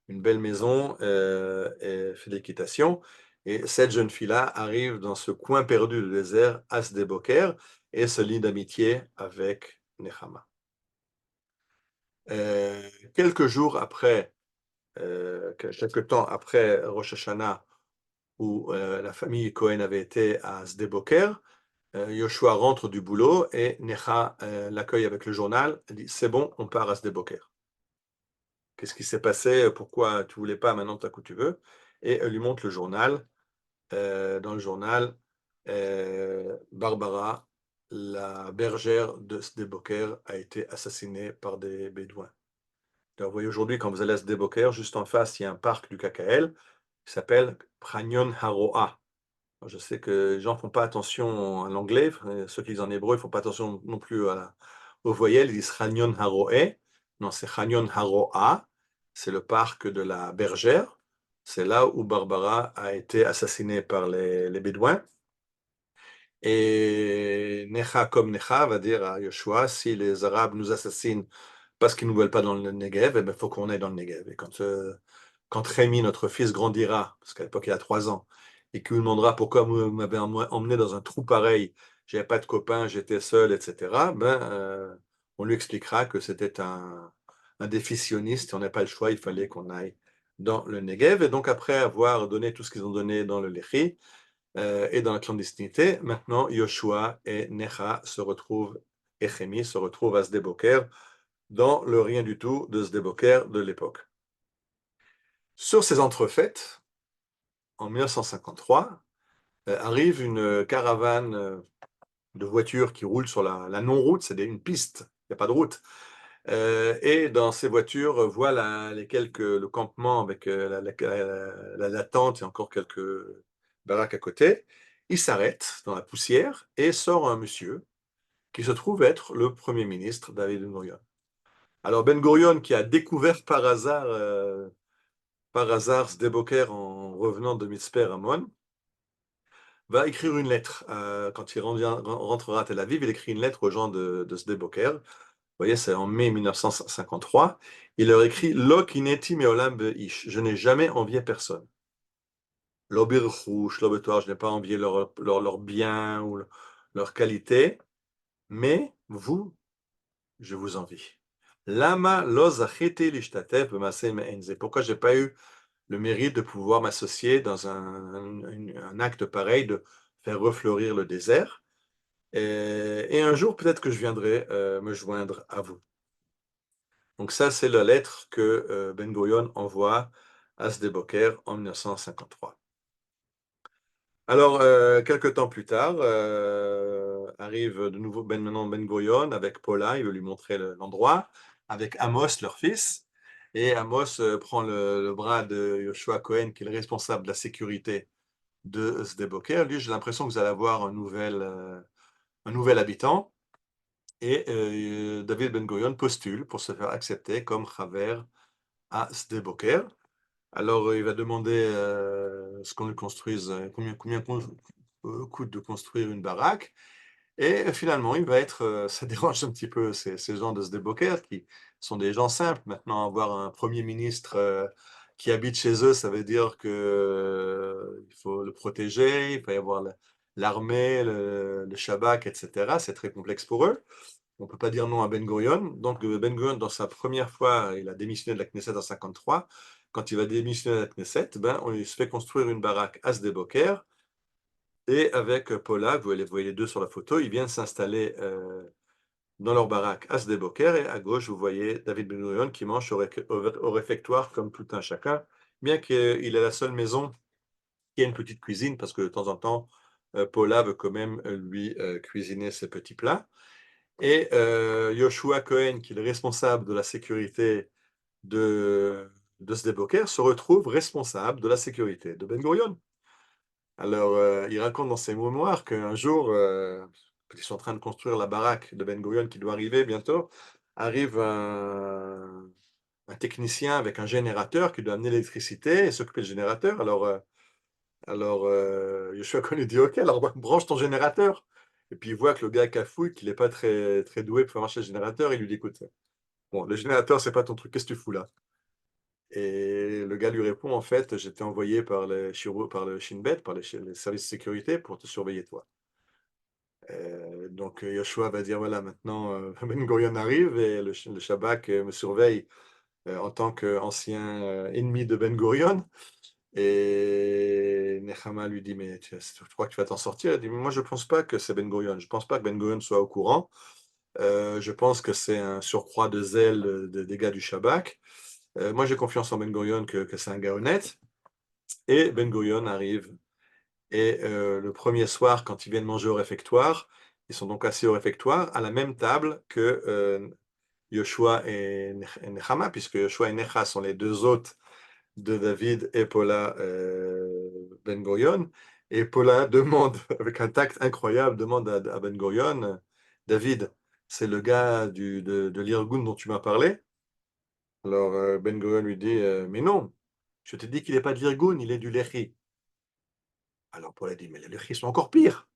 une belle maison et fait de l'équitation. Et cette jeune fille-là arrive dans ce coin perdu du désert, à Sde-Boker, et se lie d'amitié avec Nechama. Quelques jours après, quelques temps après Rosh Hashanah, où la famille Cohen avait été à Sde-Boker, Yoshua rentre du boulot et Necha l'accueille avec le journal. Elle dit c'est bon, on part à Sde-Boker. Qu'est-ce qui s'est passé? Pourquoi tu voulais pas? Maintenant, t'as coup tu veux. Et elle lui montre le journal. Dans le journal, Barbara, la bergère de Sde-Boker, a été assassinée par des Bédouins. Alors, vous voyez aujourd'hui, quand vous allez à Sde-Boker, juste en face, il y a un parc du KKL qui s'appelle Pragnon Haroa. Je sais que les gens ne font pas attention à l'anglais, ceux qui lisent en hébreu ne font pas attention non plus aux voyelles, ils disent Chagnon Haroe. Non, c'est Chagnon Haroa, c'est le parc de la bergère. C'est là où Barbara a été assassinée par les Bédouins. Et Necha comme Necha va dire à Yoshua, si les Arabes nous assassinent parce qu'ils ne nous veulent pas dans le Negev, il faut qu'on aille dans le Negev. Et quand Rémi, notre fils, grandira, parce qu'à l'époque il a 3 ans, et qu'il nous demandera pourquoi vous m'avez emmené dans un trou pareil, j'avais pas de copains, j'étais seul, etc., on lui expliquera que c'était un défi sioniste et on n'a pas le choix, il fallait qu'on aille dans le Negev. Et donc après avoir donné tout ce qu'ils ont donné dans le Lechi et dans la clandestinité, maintenant Yoshua et Necha se retrouvent, et Chémi se retrouvent à Sde-Boker, dans le rien du tout de Sde-Boker de l'époque. Sur ces entrefaites, en 1953, arrive une caravane de voitures qui roulent sur la non-route, c'est une piste, il n'y a pas de route. Et dans ces voitures, voilà le campement avec la tente et encore quelques baraques à côté. Il s'arrête dans la poussière et sort un monsieur qui se trouve être le Premier ministre David Ben Gurion. Alors Ben Gurion, qui a découvert par hasard Sde-Boker en revenant de Mitzpeh Ramon, va écrire une lettre. Quand il rentrera à Tel Aviv, il écrit une lettre aux gens de Sde-Boker. Vous voyez, c'est en mai 1953. Il leur écrit « Lo kineti meolam be'ish » « Je n'ai jamais envié personne. » « Lo birchush, lo betoar » « Je n'ai pas envié leur bien ou leur qualité. Mais vous, je vous envie. » Lama lo zachiti lishtatef b'maaseh me'en ze. Pourquoi j'ai pas eu le mérite de pouvoir m'associer dans un acte pareil, de faire refleurir le désert. Et un jour, peut-être que je viendrai me joindre à vous. Donc ça, c'est la lettre que Ben Gurion envoie à Sde Boker en 1953. Alors, quelques temps plus tard, arrive de nouveau maintenant Ben Gurion avec Paula, il veut lui montrer l'endroit, avec Amos, leur fils. Et Amos prend le bras de Yoshua Cohen, qui est le responsable de la sécurité de Sde Boker. Lui, j'ai l'impression que vous allez avoir un nouvel habitant. Et David Ben Gurion postule pour se faire accepter comme Chaver à Sde Boker. Alors, il va demander ce qu'on lui construise, combien coûte de construire une baraque. Et finalement, il va être, ça dérange un petit peu ces gens de Sde Boker, qui sont des gens simples. Maintenant, avoir un premier ministre qui habite chez eux, ça veut dire que il faut le protéger, il faut y avoir l'armée, le Shabak, etc. C'est très complexe pour eux. On ne peut pas dire non à Ben Gurion. Donc, Ben Gurion, dans sa première fois, il a démissionné de la Knesset en 1953. Quand il va démissionner de la Knesset, on lui se fait construire une baraque à Sde Boker. Et avec Paula, vous voyez les deux sur la photo, ils viennent s'installer dans leur baraque à Sde Boker. Et à gauche, vous voyez David Ben Gurion qui mange au réfectoire comme tout un chacun, bien qu'il ait la seule maison qui a une petite cuisine, parce que de temps en temps, Paula veut quand même lui cuisiner ses petits plats. Et Yoshua Cohen, qui est le responsable de la sécurité de Sde Boker, se retrouve responsable de la sécurité de Ben Gurion. Alors, il raconte dans ses mémoires qu'un jour, ils sont en train de construire la baraque de Ben Gurion qui doit arriver bientôt, arrive un technicien avec un générateur qui doit amener l'électricité et s'occuper du générateur. Alors, Yoshua Cohen lui dit: OK, alors branche ton générateur. Et puis il voit que le gars cafouille, qu'il n'est pas très, très doué pour faire marcher le générateur. Il lui dit: écoute, bon, le générateur, c'est pas ton truc, qu'est-ce que tu fous là? Et le gars lui répond: en fait, j'étais envoyé par le Shin Bet, par les services de sécurité pour te surveiller toi. Donc Yoshua va dire: voilà, maintenant Ben Gurion arrive et le Shabak me surveille en tant qu'ancien ennemi de Ben Gurion. Et Nechama lui dit: mais tu crois que tu vas t'en sortir? Il dit: mais moi je pense pas que c'est Ben Gurion, je pense pas que Ben Gurion soit au courant. Je pense que c'est un surcroît de zèle des gars du Shabak. Moi j'ai confiance en Ben Gurion que c'est un gars honnête. Et Ben Gurion arrive. Et le premier soir, quand ils viennent manger au réfectoire, ils sont donc assis au réfectoire à la même table que Yoshua et Nechama, puisque Yoshua et Necha sont les deux hôtes de David et Paula Ben Gurion. Et Paula demande, avec un tact incroyable, demande à Ben Gurion: David, c'est le gars de l'Irgun dont tu m'as parlé? Alors Ben Gurion lui dit: mais non, je te dis qu'il n'est pas de l'Irgun, il est du Lehi. Alors Paula dit: mais les Lechis sont encore pires.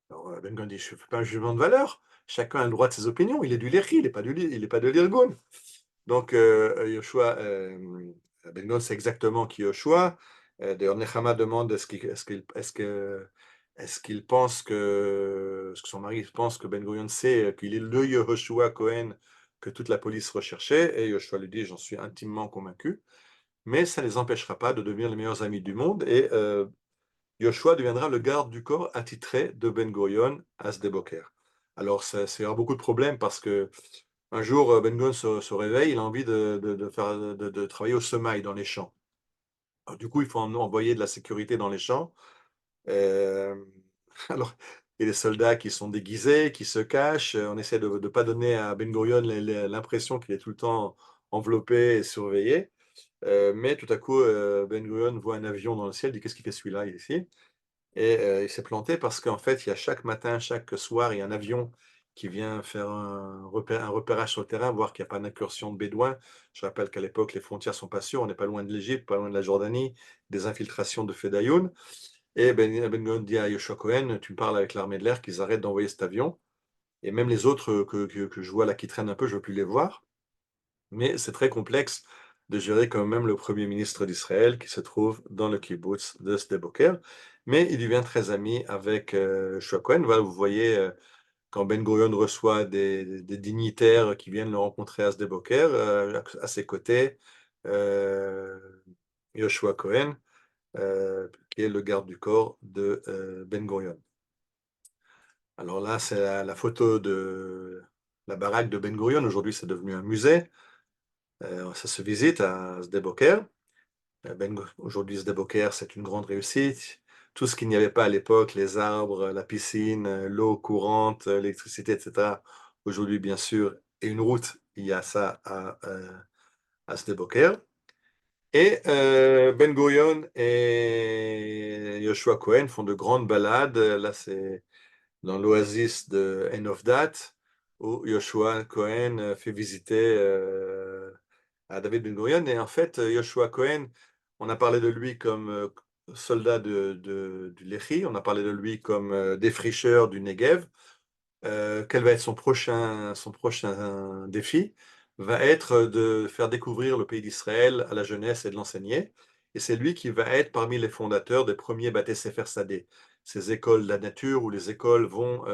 Alors Ben Gurion dit: je ne fais pas un jugement de valeur, chacun a le droit de ses opinions, il est du Lehi, il n'est pas de l'Irgun. Donc Yoshua, Ben Gurion sait exactement qui est Yoshua. D'ailleurs, Nechama demande est-ce qu'il pense est-ce que son mari pense que Ben Gurion sait qu'il est le Yoshua Cohen que toute la police recherchait, et Yoshua lui dit: j'en suis intimement convaincu, mais ça ne les empêchera pas de devenir les meilleurs amis du monde. Et Yoshua deviendra le garde du corps attitré de Ben Gurion à Sde Boker. Alors, ça y aura beaucoup de problèmes parce que un jour, Ben Gurion se réveille, il a envie de travailler au semail dans les champs. Alors, du coup, il faut envoyer de la sécurité dans les champs. Alors, il y a des soldats qui sont déguisés, qui se cachent. On essaie de ne pas donner à Ben Gurion l'impression qu'il est tout le temps enveloppé et surveillé. Mais tout à coup, Ben Gurion voit un avion dans le ciel, il dit: qu'est-ce qu'il fait celui-là ici? Et il s'est planté parce qu'en fait, il y a chaque matin, chaque soir, il y a un avion qui vient faire un repérage sur le terrain, voir qu'il n'y a pas d'incursion de bédouins. Je rappelle qu'à l'époque, les frontières sont pas sûres, on n'est pas loin de l'Égypte, pas loin de la Jordanie, des infiltrations de Fedayoun. Et Ben Gurion dit à Yoshua Cohen: tu me parles avec l'armée de l'air qu'ils arrêtent d'envoyer cet avion. Et même les autres que je vois là qui traînent un peu, je ne veux plus les voir. Mais c'est très complexe de gérer quand même le premier ministre d'Israël qui se trouve dans le kibbutz de Sde Boker. Mais il devient très ami avec Yoshua Cohen. Voilà, vous voyez quand Ben Gurion reçoit des dignitaires qui viennent le rencontrer à Sde-Boker, à ses côtés, Yoshua Cohen, qui est le garde du corps de Ben Gurion. Alors là, c'est la photo de la baraque de Ben Gurion. Aujourd'hui, c'est devenu un musée. Ça se visite à Sde-Boker. Aujourd'hui, Sde-Boker, c'est une grande réussite. Tout ce qu'il n'y avait pas à l'époque, les arbres, la piscine, l'eau courante, l'électricité, etc. Aujourd'hui, bien sûr, et une route, il y a ça à Sde-Boker. Et Ben Gurion et Yoshua Cohen font de grandes balades. Là, c'est dans l'oasis de En of Dat, où Yoshua Cohen fait visiter à David Ben Gurion. Et en fait, Yoshua Cohen, on a parlé de lui comme soldat du Lehi, on a parlé de lui comme défricheur du Negev. Quel va être son prochain défi? Va être de faire découvrir le pays d'Israël à la jeunesse et de l'enseigner. Et c'est lui qui va être parmi les fondateurs des premiers Bate Sefer Sadeh, ces écoles de la nature où les écoles vont,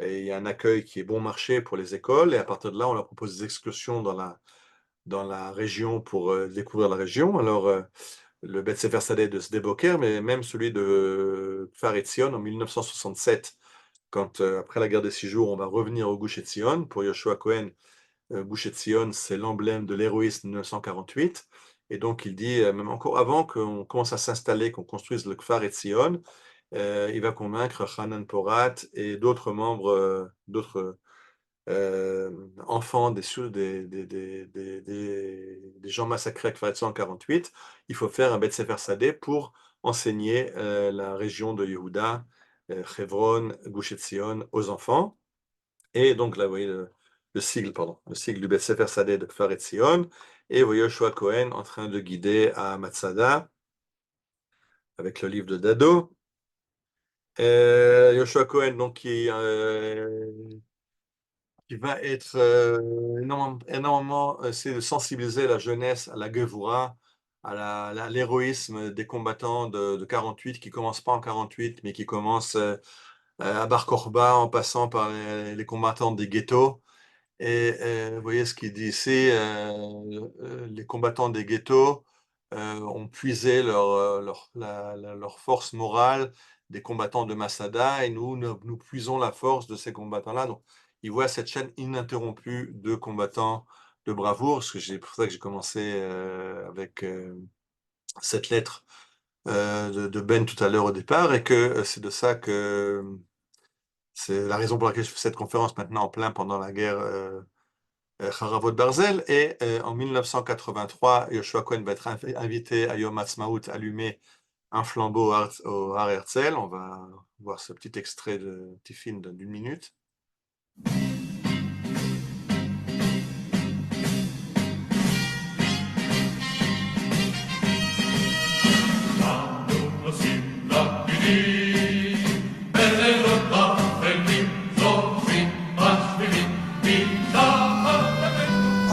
et il y a un accueil qui est bon marché pour les écoles, et à partir de là, on leur propose des excursions dans la région pour découvrir la région. Alors, le Beth Sefer Sadeh de Sde-Boker, mais même celui de Kfar Etzion en 1967, quand après la guerre des 6 jours, on va revenir au Gush Etzion. Pour Yoshua Cohen, Gush Etzion, c'est l'emblème de l'héroïsme de 1948. Et donc, il dit, même encore avant qu'on commence à s'installer, qu'on construise le Kfar Etzion, il va convaincre Hanan Porat et d'autres membres, d'autres enfants des gens massacrés à Kfar Etzion en 1948. Il faut faire un Beth Sefer Sadeh pour enseigner la région de Yehuda, Hebron, Gush Etzion aux enfants. Et donc là, vous voyez le sigle du Beth Sefer Sadeh de Kfar Etzion. Et vous voyez Yoshua Cohen en train de guider à Matzada avec le livre de Dado. Yoshua Cohen, donc, qui va être énormément essayer de sensibiliser la jeunesse à la Gevura, à l'héroïsme des combattants de 48, qui ne commencent pas en 48, mais qui commencent à Bar Korba, en passant par les combattants des ghettos. Et vous voyez ce qu'il dit ici, les combattants des ghettos ont puisé leur force morale des combattants de Masada, et nous puisons la force de ces combattants-là. Donc, il voit cette chaîne ininterrompue de combattants de bravoure, c'est pour ça que j'ai commencé avec cette lettre de Ben tout à l'heure au départ, et que c'est de ça que c'est la raison pour laquelle je fais cette conférence maintenant en plein pendant la guerre Haravot Barzel. Et en 1983, Yoshua Cohen va être invité à Yom Ha'atzmaut, allumer un flambeau au Har Herzl. On va voir ce petit extrait de petit film d'une minute.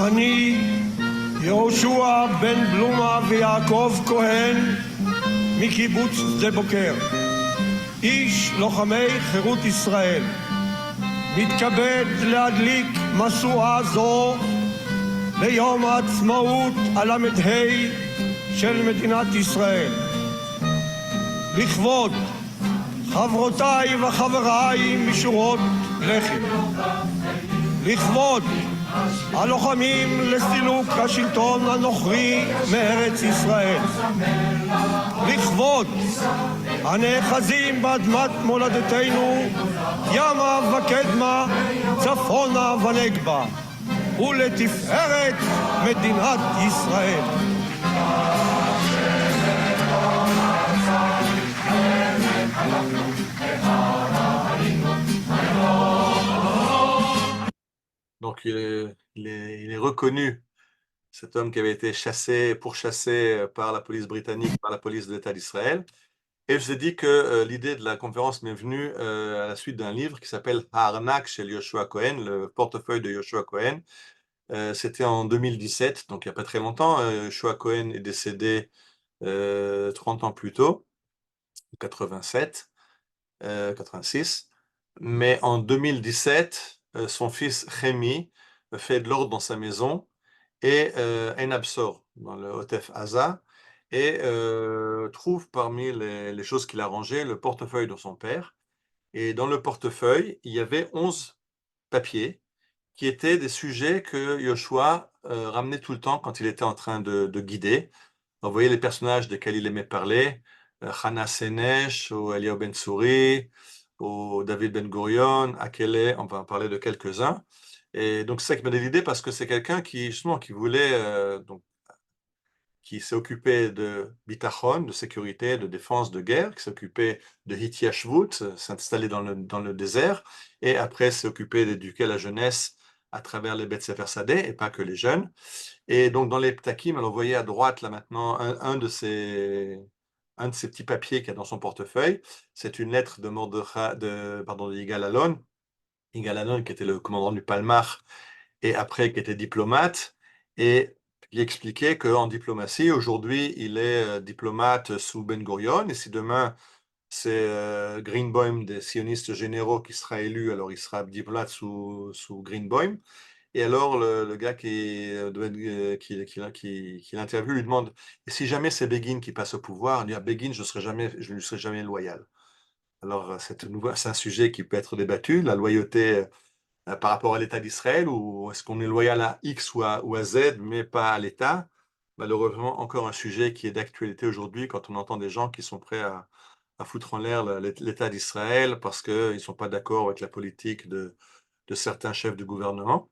אני, יהושע בן בלומה ויעקב כהן, מקיבוץ שדה-בוקר, איש לוחמי חירות ישראל, מתכבד להדליק משואה זו ליום העצמאות הל"ה של מדינת ישראל. לכבוד חברותיי וחבריי משורות לח"י, לכבוד הלוחמים לסילוק השלטון הנוכרי מארץ ישראל, לכבוד הנאחזים באדמת מולדתנו ימה וקדמה, צפונה ונגבה, ולתפארת מדינת ישראל. Donc il est reconnu, cet homme qui avait été pourchassé par la police britannique, par la police de l'État d'Israël. Et je vous ai dit que l'idée de la conférence m'est venue à la suite d'un livre qui s'appelle Ha'arnak chez Yoshua Cohen, le portefeuille de Yoshua Cohen. C'était en 2017, donc il n'y a pas très longtemps. Yoshua Cohen est décédé 30 ans plus tôt, 86. Mais en 2017, son fils Rémi fait de l'ordre dans sa maison et Ein Absor, dans le Hotef Aza, et trouve parmi les choses qu'il a rangées le portefeuille de son père. Et dans le portefeuille, il y avait 11 papiers qui étaient des sujets que Yoshua ramenait tout le temps quand il était en train de guider. Vous voyez les personnages desquels il aimait parler, Hana Senesh, ou Eliyahu Ben Tsuri, ou David Ben Gurion, Akele, on va en parler de quelques-uns. Et donc c'est ça qui m'a donné l'idée parce que c'est quelqu'un qui justement qui voulait donc qui s'est occupé de bitachon, de sécurité, de défense, de guerre, qui s'est occupé de Hityashvut, s'installer dans le désert, et après s'est occupé d'éduquer la jeunesse à travers les Beth Sefer Sadeh, et pas que les jeunes. Et donc dans les ptakim, alors vous voyez à droite là maintenant un de ces petits papiers qu'il y a dans son portefeuille, c'est une lettre de de Yigal Allon. Yigal Allon qui était le commandant du Palmach et après qui était diplomate, et il expliquait qu'en diplomatie, aujourd'hui, il est diplomate sous Ben Gurion, et si demain c'est Greenbaum des sionistes généraux qui sera élu, alors il sera diplomate sous Greenbaum. Et alors le gars qui l'interviewe lui demande, et si jamais c'est Begin qui passe au pouvoir, il dit à Begin, je ne lui serai jamais loyal. Alors c'est un sujet qui peut être débattu, la loyauté par rapport à l'État d'Israël, ou est-ce qu'on est loyal à X ou à Z, mais pas à l'État? Malheureusement, encore un sujet qui est d'actualité aujourd'hui quand on entend des gens qui sont prêts à foutre en l'air l'État d'Israël parce qu'ils ne sont pas d'accord avec la politique de certains chefs du gouvernement.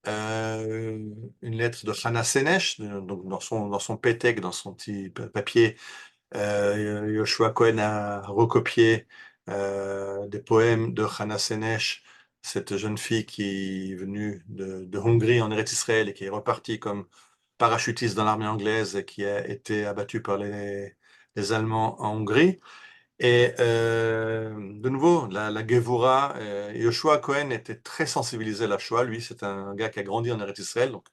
Une lettre de Hana Senesh, donc dans son pétec, dans son petit papier, Yoshua Cohen a recopié des poèmes de Hana Senesh, cette jeune fille qui est venue de Hongrie en Eretz Israël et qui est repartie comme parachutiste dans l'armée anglaise et qui a été abattue par les Allemands en Hongrie. Et de nouveau, la Gevura, Yoshua Cohen était très sensibilisé à la Shoah. Lui, c'est un gars qui a grandi en Eretz Israël, donc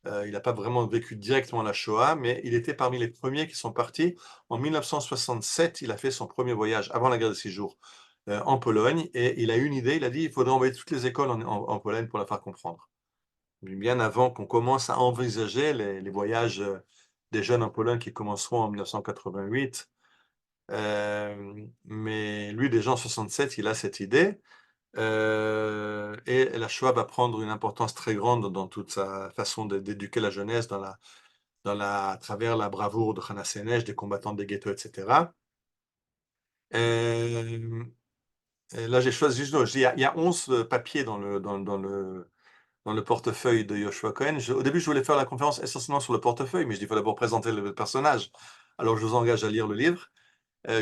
il n'a pas vraiment vécu directement la Shoah, mais il était parmi les premiers qui sont partis. En 1967, il a fait son premier voyage avant la guerre de 6 jours en Pologne, et il a eu une idée, il a dit il faudrait envoyer toutes les écoles en Pologne pour la faire comprendre. Bien avant qu'on commence à envisager les voyages des jeunes en Pologne qui commenceront en 1988. Mais lui, déjà en 67, il a cette idée. Et la Shoah va prendre une importance très grande dans toute sa façon d'éduquer la jeunesse, à travers la bravoure de Hana Senesh, des combattants des ghettos, etc. Et là, j'ai choisi juste, il y a 11 papiers dans le portefeuille de Yoshua Cohen. Au début, je voulais faire la conférence essentiellement sur le portefeuille, mais je dis, il faut d'abord présenter le personnage. Alors, je vous engage à lire le livre.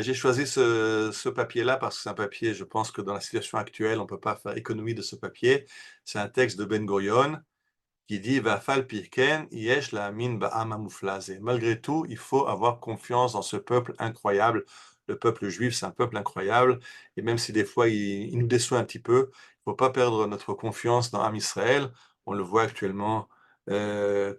J'ai choisi ce papier-là parce que c'est un papier, je pense que dans la situation actuelle, on ne peut pas faire économie de ce papier. C'est un texte de Ben Gurion qui dit Vafal pirken yesh la min ba'am hamuflaze. Malgré tout, il faut avoir confiance dans ce peuple incroyable. Le peuple juif, c'est un peuple incroyable. Et même si des fois, il nous déçoit un petit peu, il ne faut pas perdre notre confiance dans Am Israël. On le voit actuellement, cette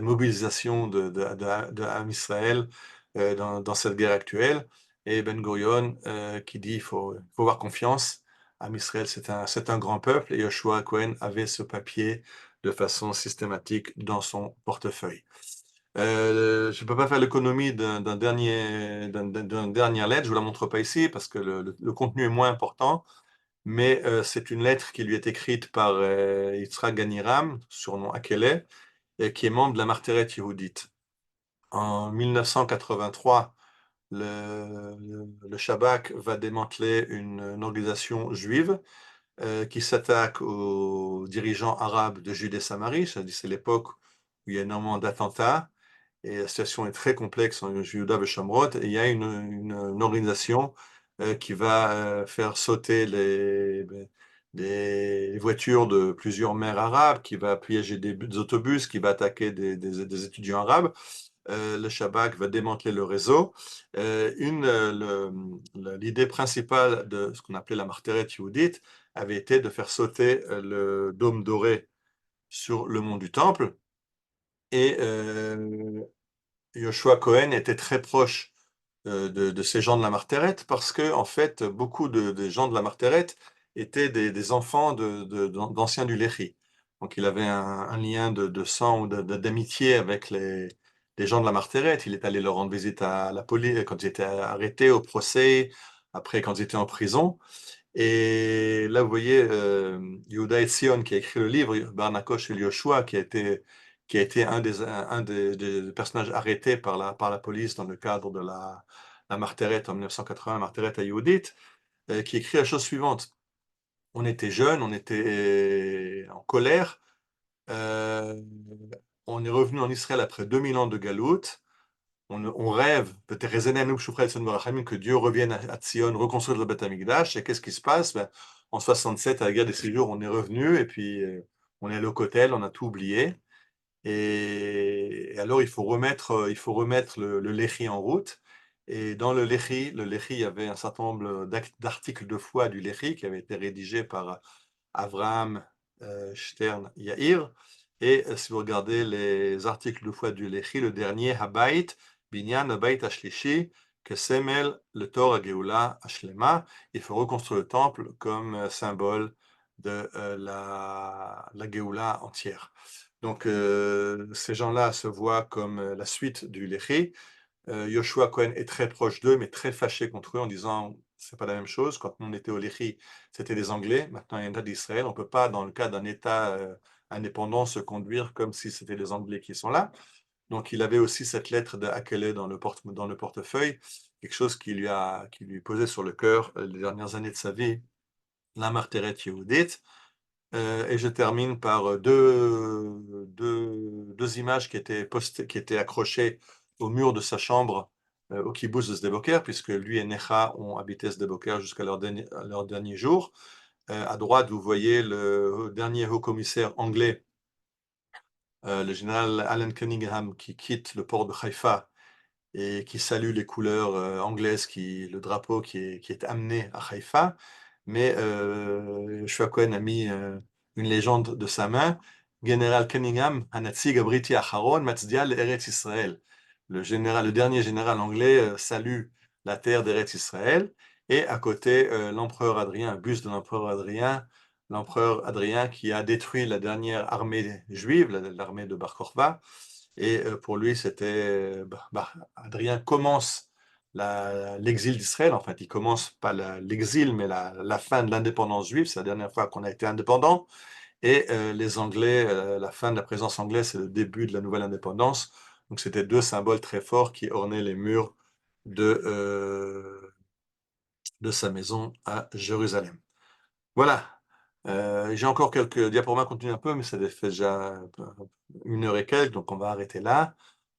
mobilisation de Am Israël dans cette guerre actuelle. Et Ben Gurion qui dit il faut avoir confiance. Am Israël, c'est un grand peuple. Et Yoshua Cohen avait ce papier de façon systématique dans son portefeuille. Je ne peux pas faire l'économie d'une dernière lettre, je ne vous la montre pas ici parce que le contenu est moins important, mais c'est une lettre qui lui est écrite par Yitzhak Ganiram, surnom Akele, et qui est membre de la Marteret Yehudit. En 1983, le Shabak va démanteler une organisation juive qui s'attaque aux dirigeants arabes de Judée-Samarie. C'est l'époque où il y a énormément d'attentats et la situation est très complexe en Juda et Shamrot. Et il y a une organisation qui va faire sauter des voitures de plusieurs maires arabes, qui va piéger des autobus, qui va attaquer des étudiants arabes. Le Shabak va démanteler le réseau. L'idée principale de ce qu'on appelait la Marteret Yehudit avait été de faire sauter le dôme doré sur le mont du Temple. Et Yoshua Cohen était très proche de ces gens de la Marteret, parce que en fait, beaucoup des gens de la Marteret étaient des enfants d'anciens du Lehi. Donc il avait un lien de sang ou d'amitié avec les gens de la Marteret. Il est allé leur rendre visite à la police quand ils étaient arrêtés au procès, après quand ils étaient en prison. Et là, vous voyez, Yehuda Etzion, qui a écrit le livre, Barnakosh et Yoshua, qui a été un des personnages arrêtés par la police dans le cadre de la Marteret en 1980, Marteret à Yehudit, qui écrit la chose suivante. On était jeunes, on était en colère, on est revenu en Israël après 2000 ans de galout, on rêve, peut-être que Dieu revienne à Tzion, reconstruire le Beth Amikdash. Et qu'est-ce qui se passe? Ben, en 67, à la guerre des 6 jours, on est revenu et puis on est allé au Kotel, on a tout oublié. Et alors, il faut remettre le Lehi en route. Et dans le Lehi, il y avait un certain nombre d'articles de foi du Lehi qui avaient été rédigés par Avraham Stern Yair. Et si vous regardez les articles de foi du Lehi, le dernier, Habayit, Binyan Habayit Ashlishi, Kesemel, le Tor Ageoula Ashlema, il faut reconstruire le temple comme symbole de la Géoula entière. Donc, ces gens-là se voient comme la suite du Lehi. Yoshua Cohen est très proche d'eux, mais très fâché contre eux en disant c'est pas la même chose. Quand on était au Lehi, c'était des Anglais. Maintenant, il y a un État d'Israël. On ne peut pas, dans le cas d'un État indépendant, se conduire comme si c'était les Anglais qui sont là. Donc, il avait aussi cette lettre de Hakele dans le portefeuille, quelque chose qui lui posait sur le cœur les dernières années de sa vie, la Marteret Yehudit. Et je termine par deux images qui étaient accrochées au mur de sa chambre au kibbutz de Sde-Boker, puisque lui et Necha ont habité Sde-Boker jusqu'à leur dernier jour. À droite, vous voyez le dernier haut-commissaire anglais, le général Alan Cunningham, qui quitte le port de Haïfa et qui salue les couleurs anglaises, le drapeau qui est amené à Haïfa. Mais Yoshua Cohen a mis une légende de sa main. Général Cunningham, Hanatzig Abriti Acharon, Matzdial Eretz Israël. Le dernier général anglais salue la terre d'Eretz Israël. Et à côté, l'empereur Adrien, un buste de l'empereur Adrien qui a détruit la dernière armée juive, l'armée de Bar Kokhba. Et pour lui, c'était Adrien commence l'exil d'Israël. En fait, il commence pas l'exil, mais la fin de l'indépendance juive. C'est la dernière fois qu'on a été indépendant. Et les Anglais, la fin de la présence anglaise, c'est le début de la nouvelle indépendance. Donc, c'était deux symboles très forts qui ornaient les murs de sa maison à Jérusalem. Voilà. J'ai encore quelques diaporamas à continuer un peu, mais ça fait déjà 1 heure et quelques, donc on va arrêter là.